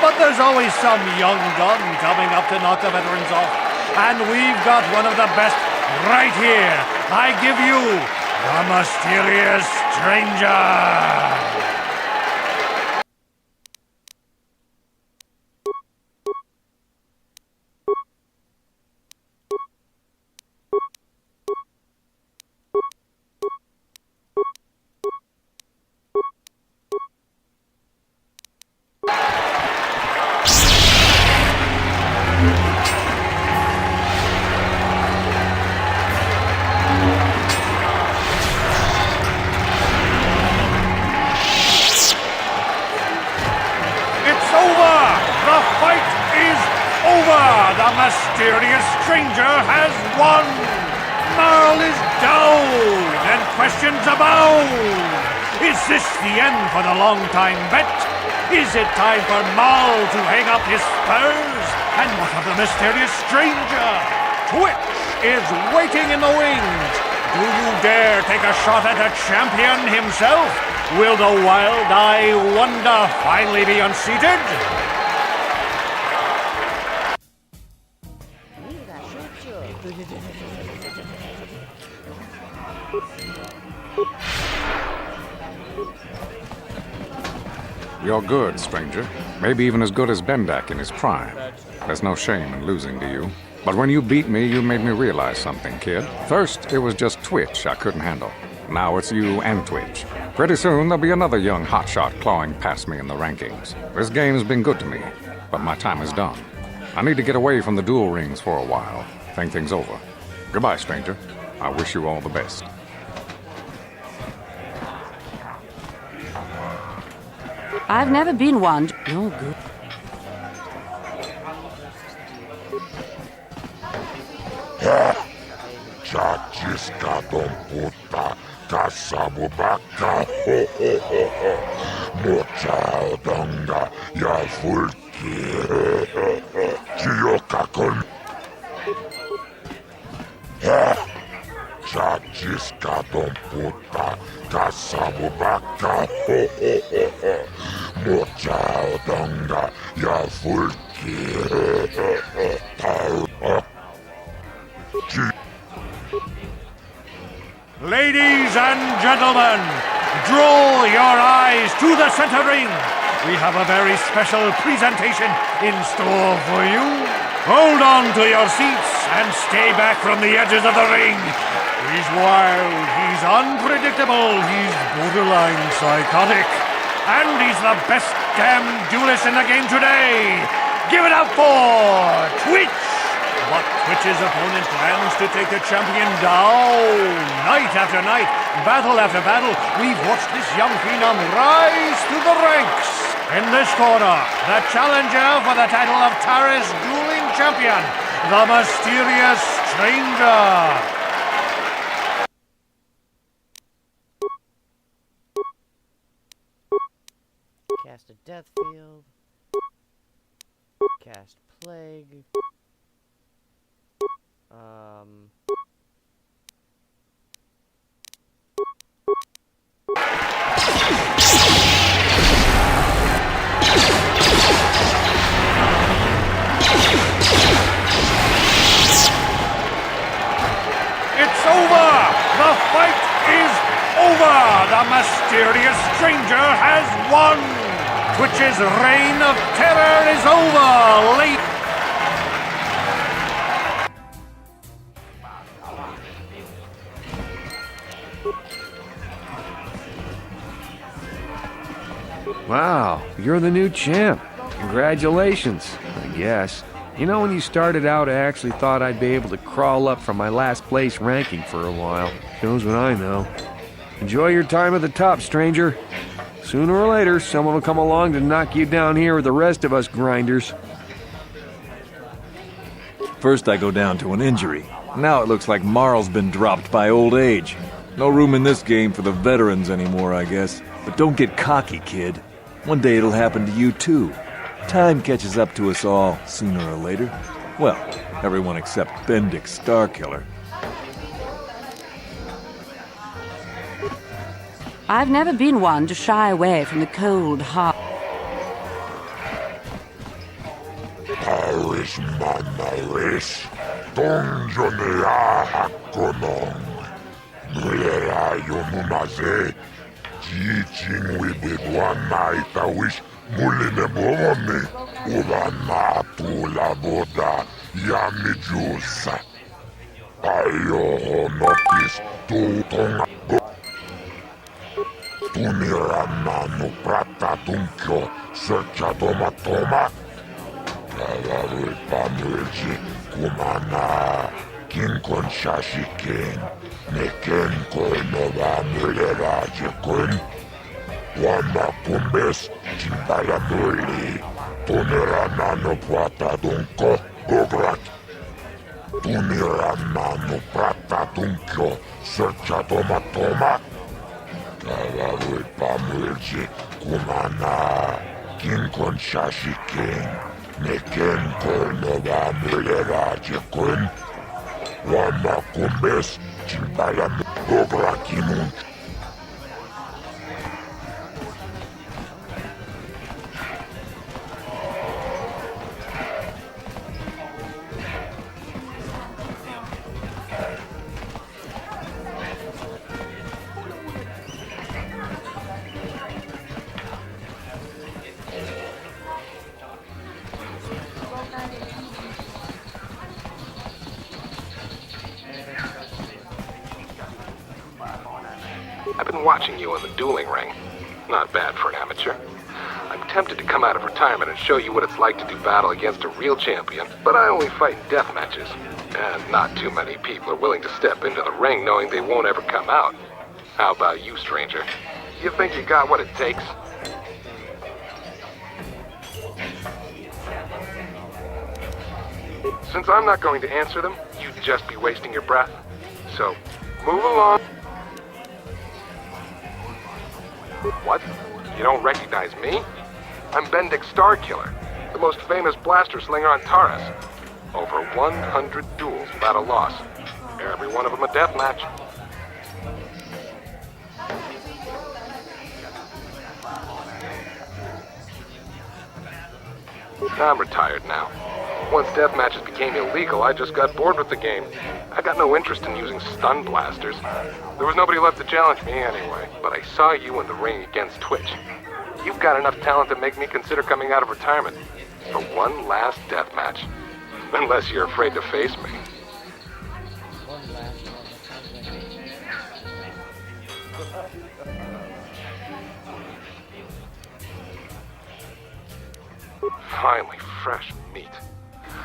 But there's always some young gun coming up to knock the veterans off. And we've got one of the best right here. I give you the Mysterious Stranger. The Mysterious Stranger has won! Marl is down, and questions abound! Is this the end for the long-time vet? Is it time for Marl to hang up his spurs? And what of the Mysterious Stranger? Twitch is waiting in the wings! Do you dare take a shot at the champion himself? Will the wild-eye wonder finally be unseated? You're good, stranger. Maybe even as good as Bendak in his prime. There's no shame in losing to you. But when you beat me, you made me realize something, kid. First, it was just Twitch I couldn't handle. Now it's you and Twitch. Pretty soon, there'll be another young hotshot clawing past me in the rankings. This game's been good to me, but my time is done. I need to get away from the duel rings for a while. Think things over. Goodbye, stranger. I wish you all the best. I've never been one. You're good. Chachiskadon puta, kasamu baka, mochaodonga, ya fulki, chiyoka kon. Chachiskadon puta, kasamu baka, mochaodonga, ya fulki, Ladies and gentlemen, draw your eyes to the center ring. We have a very special presentation in store for you. Hold on to your seats and stay back from the edges of the ring. He's wild, he's unpredictable, he's borderline psychotic. And he's the best damn duelist in the game today. Give it up for Twitch But Twitch's opponent plans to take the champion down. Night after night, battle after battle, we've watched this young phenom rise through the ranks. In this corner, the challenger for the title of Taris Dueling Champion, the mysterious stranger. Cast a death field. Cast plague. It's over! The fight is over! The mysterious stranger has won! Twitch's reign of terror is over! Late. Wow, you're the new champ. Congratulations, I guess. You know, when you started out, I actually thought I'd be able to crawl up from my last place ranking for a while. Shows what I know. Enjoy your time at the top, stranger. Sooner or later, someone will come along to knock you down here with the rest of us grinders. First I go down to an injury. Now it looks like Marl's been dropped by old age. No room in this game for the veterans anymore, I guess. But don't get cocky, kid. One day it'll happen to you too. Time catches up to us all, sooner or later. Well, everyone except Bendix Starkiller. I've never been one to shy away from the cold, hard... Taris manaris, donjonea hakonong. Nulera yomumaze, jijing wibidwana itawish muline bomoni, ubana tula boda yamijusa. Ayo nokis tutonga. Tunirana prata tunkyo, searcha toma toma. Kalarul pamulji kumana, kinkon shashikin, neken koinova mulera jikun. Wama kumbes, chimbala muli, tunirana prata tunko, ograt. Tunirana prata tunkyo, searcha toma toma. Kalarul pamulji kumana, kinkon shashikin, neken koinova mulera jikun. Wama kumbes, chimbala ograkinun. I've been watching you in the dueling ring. Not bad for an amateur. I'm tempted to come out of retirement and show you what it's like to do battle against a real champion, but I only fight in death matches. And not too many people are willing to step into the ring knowing they won't ever come out. How about you, stranger? You think you got what it takes? Since I'm not going to answer them, you'd just be wasting your breath. So, move along. What? You don't recognize me? I'm Bendix Starkiller, the most famous blaster slinger on Taris. Over 100 duels without a loss. Every one of them a death match. I'm retired now. Once death matches became illegal, I just got bored with the game. I got no interest in using stun blasters. There was nobody left to challenge me anyway, but I saw you in the ring against Twitch. You've got enough talent to make me consider coming out of retirement for one last death match. Unless you're afraid to face me. Finally, fresh meat.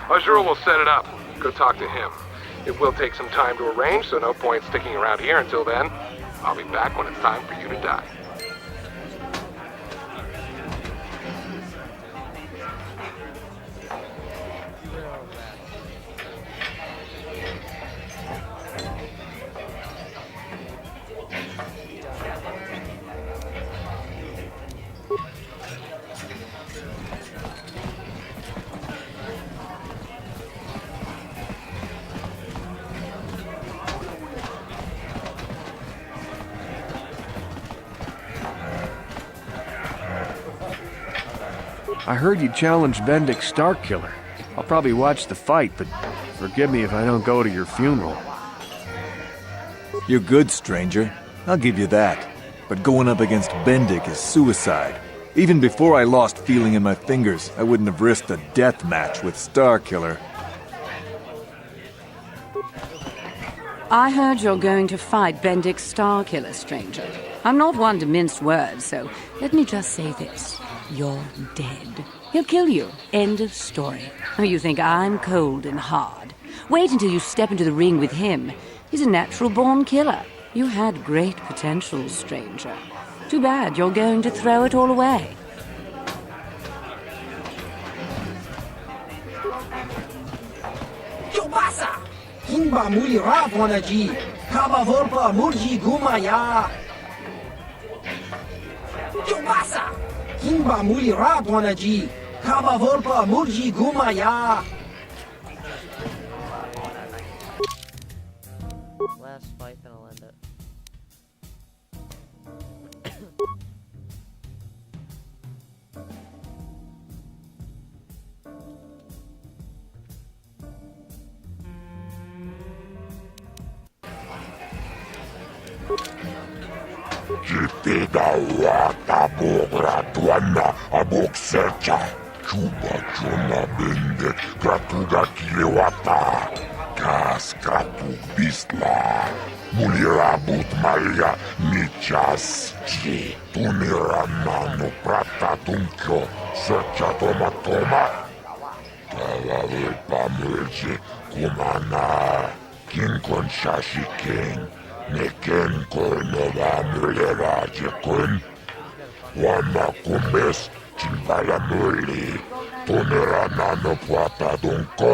Azure will set it up. go talk to him. It will take some time to arrange, so no point sticking around here until then. I'll be back when it's time for you to die. I heard you challenged Bendix Starkiller. I'll probably watch the fight, but forgive me if I don't go to your funeral. You're good, stranger. I'll give you that. But going up against Bendik is suicide. Even before I lost feeling in my fingers, I wouldn't have risked a death match with Starkiller. I heard you're going to fight Bendik Starkiller, stranger. I'm not one to mince words, so let me just say this. You're dead. He'll kill you. End of story. Oh, you think I'm cold and hard? Wait until you step into the ring with him. He's a natural-born killer. You had great potential, stranger. Too bad you're going to throw it all away. Kielbasa! Kimba muli raponaji! Kaba vorpa murji gumaya! Kielbasa! Kimba muli raponaji! Kaba vorpa murji gumaya! Last fight, then I'll end it. Jipida wata bogra tuana abok sercha. Chuba chona bende kratuga kilewata. Kas kratuk bisla. Mulirabut malia nichas chi. Tunira nano prata tunkyo. Sercha toma toma. Tala vepa mulje kumana. Kinkon shashi king. Neken koinova mulera jekun. Wama kumbes chimbala muli. Tunira nano puata dunko.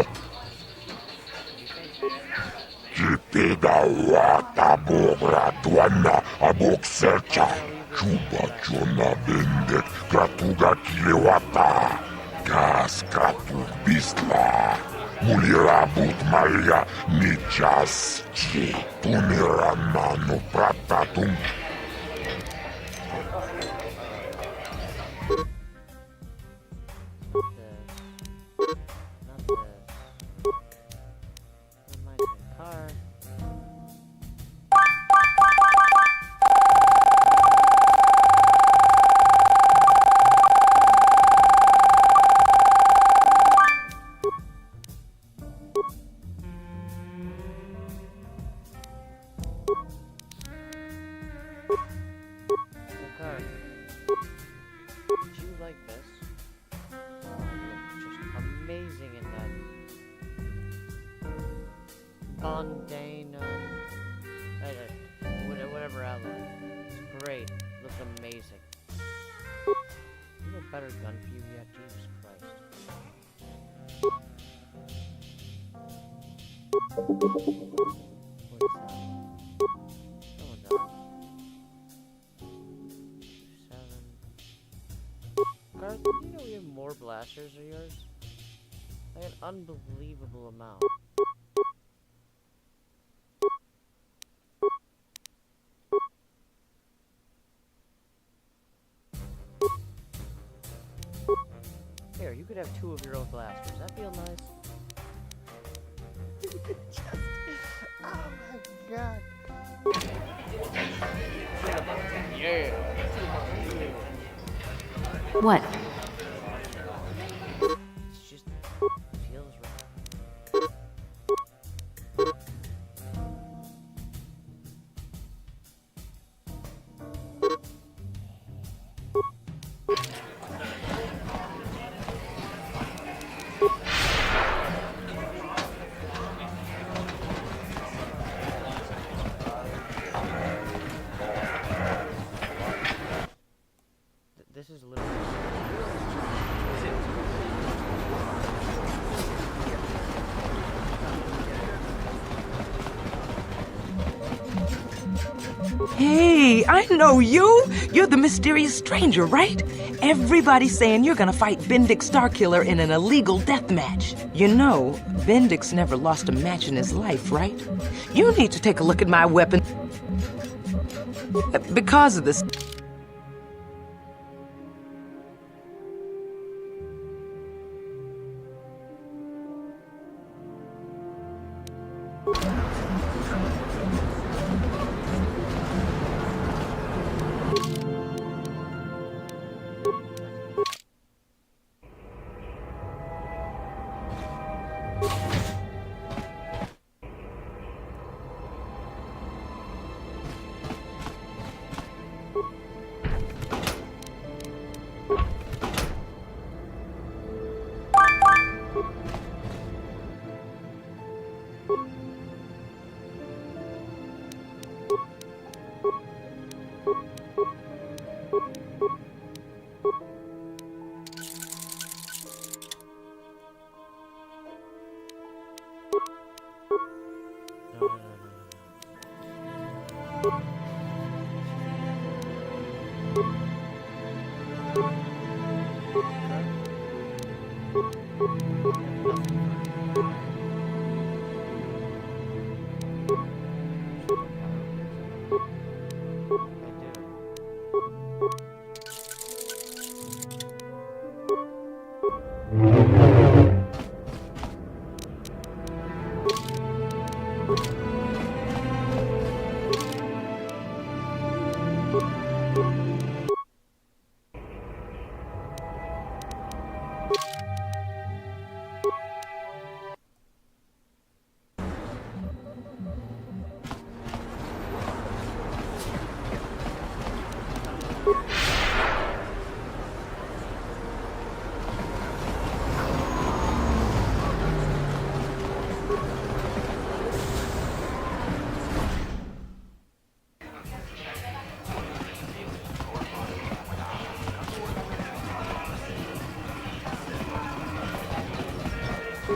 Jipida wata bogra tuana abok sercha. Chuba chona bende kratuga kilewata. Gas kratuk bisla. Mulirabut malia nichas chi. Tunira nano prata tum. Mundane, whatever alloy. It's great. Looks amazing. You have a better gun for you yet? Jesus Christ. What's that? Someone died. 7. Garth, do you know we have more blasters than yours? Like an unbelievable amount. Here, you could have 2 of your own blasters. That feel nice? Oh my god. Yeah. What? It's just feels right. Hey, I know you! You're the mysterious stranger, right? Everybody's saying you're gonna fight Bendix Starkiller in an illegal death match. You know, Bendix never lost a match in his life, right? You need to take a look at my weapon. Because of this.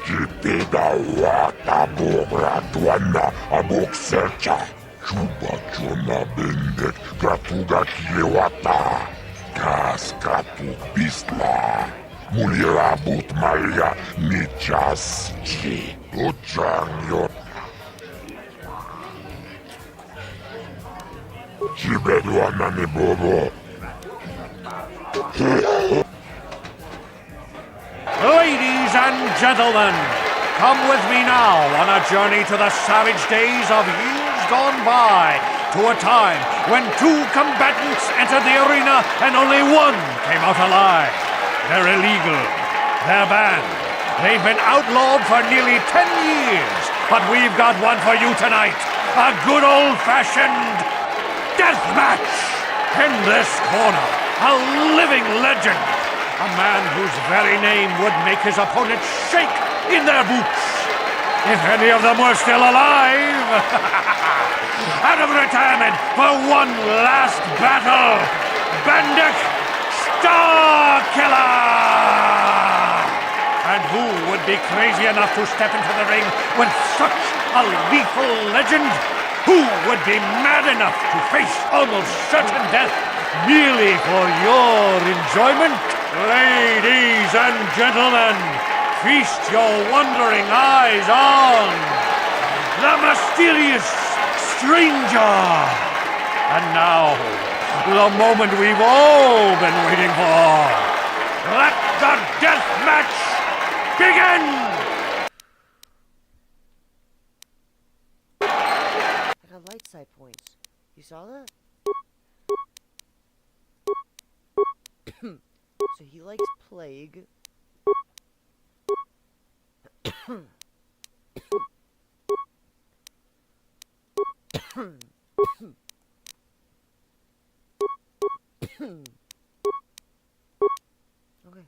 Jipidawata Bogratwana Aboksercha Chubachona Bendet Gratuga Kilewata Kaskatu Bisla Mulirabut Maria Nichaschi Uchangyot Chibedwana Nibobo. Ladies and gentlemen, come with me now on a journey to the savage days of years gone by, to a time when two combatants entered the arena and only one came out alive. They're illegal. They're banned. They've been outlawed for nearly 10 years, but we've got one for you tonight. A good old-fashioned death match. In this corner, a living legend. A man whose very name would make his opponents shake in their boots. If any of them were still alive. Out of retirement for one last battle, Bendix Starkiller! And who would be crazy enough to step into the ring with such a lethal legend? Who would be mad enough to face almost certain death merely for your enjoyment? Ladies and gentlemen, feast your wondering eyes on the mysterious stranger. And now, the moment we've all been waiting for. Let the death match begin! I got light side points. You saw that? So he likes plague. Okay.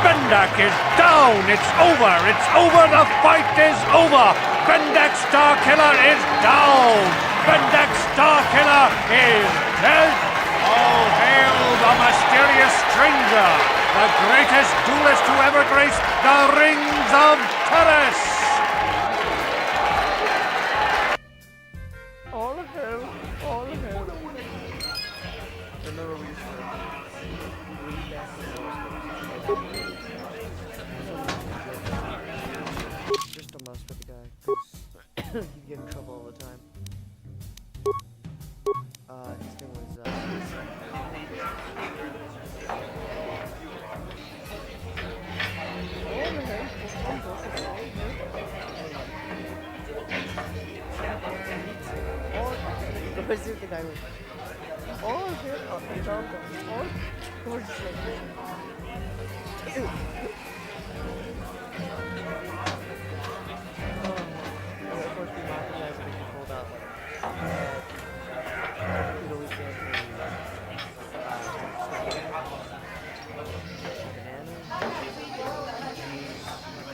Bendak is down! It's over! It's over! The fight is over! Bendex Starkiller is down! Bendex Starkiller is dead! All hail the mysterious stranger, the greatest duelist to ever grace the rings of Terrace! All hell, all hell. Remember we used to read back just to mess with the guy, because he'd get in trouble all the time. His name was, Let's see what the guy was. Oh, shit. Oh, it's all gone. Oh, we're just like this. Oh, and of course, we mocked the guys that we pulled out, like, you know, we can't bananas, cheese, and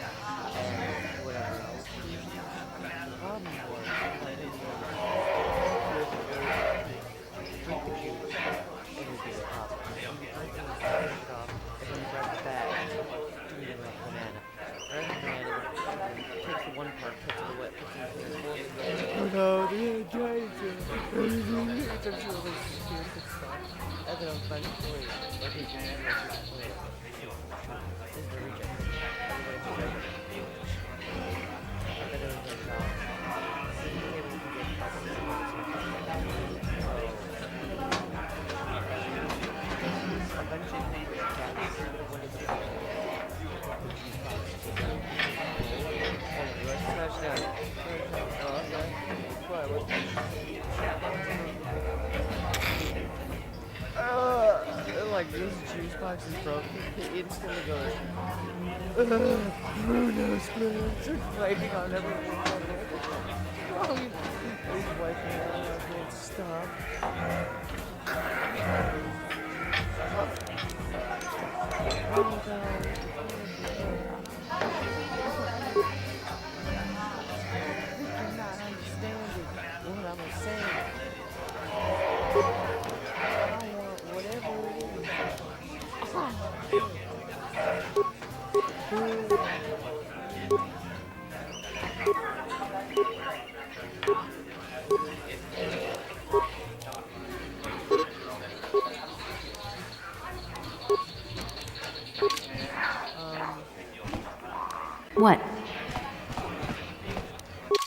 whatever else. The problem was, I didn't know drink the juice, and it'd be the top. You'd be drinking it, finish it off, and then you grab the bag, doing it like banana. Grab the banana, takes the one part, puts it away, puts it in the bowl. Oh no, the giant it's actually really stupid stuff. And then eventually, like, he just play it. This is the reject. Everybody's rejected. And then it was like, able to get copies of this. Eventually, the cats, when it's getting smash down. Oh, okay. What? Like, this juice box is broken. He instantly goes, Bruno Sprints are flaming on everything. Wrong. He's wiping it out. I can't stop. Oh, God. Not understanding what I'm saying. I want whatever it is. What?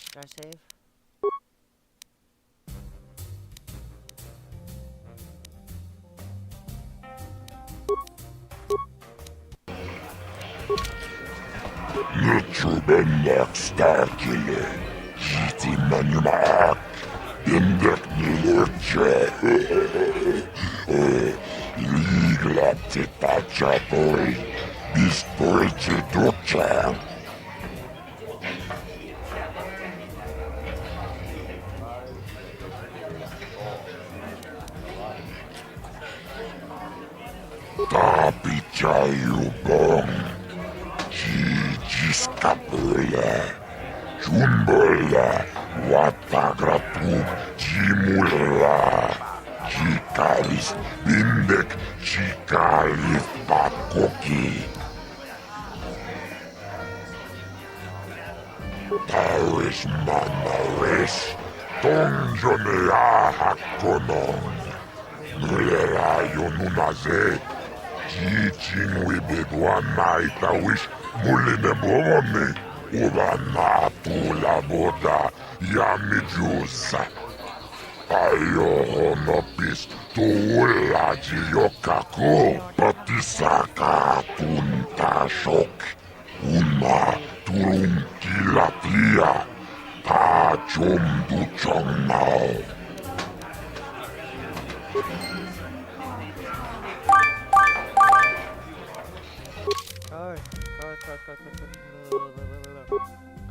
Should I save? Bendex Starkiller, Jitiman Yumak, Bendex Nilurche, Ligla Titachapoi, Bispolche Ducha. Tapichayu Bong. Jiskapula, Jumbola, Watagratuk, Jimula, Jikalis, Bindek, Jikalif, Pakoki. Tawis Manawis, Tonjonea Hakonon, Nulera Yonunaze, Jichin Wibedwana Itawish. Muline bomone, ubana tula boda, yamijusa. Ayo honopis, tuula jiyokako, patisaka tuntashok. Uma turum kilatia, ta chum duchong nao.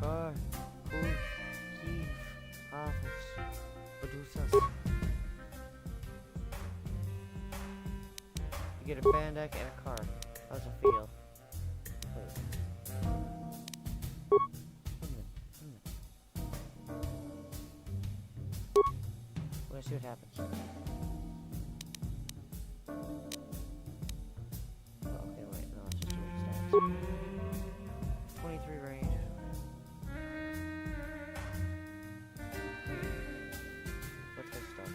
Car, cool, Kiev, office, producers. You get a bandac and a car. How's it feel? Wait. gonna see what happens. Okay, wait, no, let's just do it stats. 23 range. What's this stuff?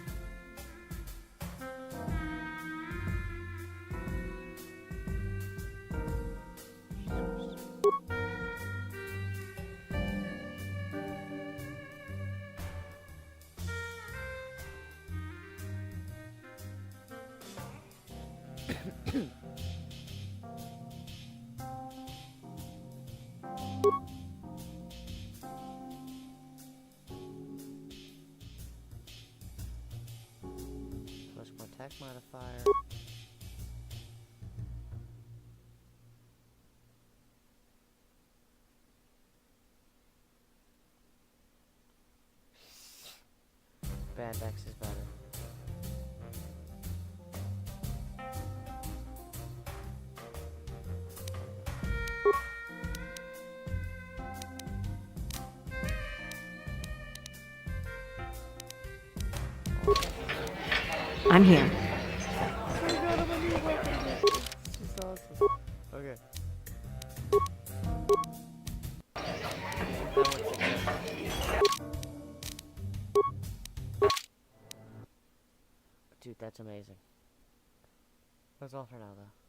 Plus one attack modifier. Bandex is better. I'm here. She's awesome. Okay. Dude, that's amazing. That's all for now, though.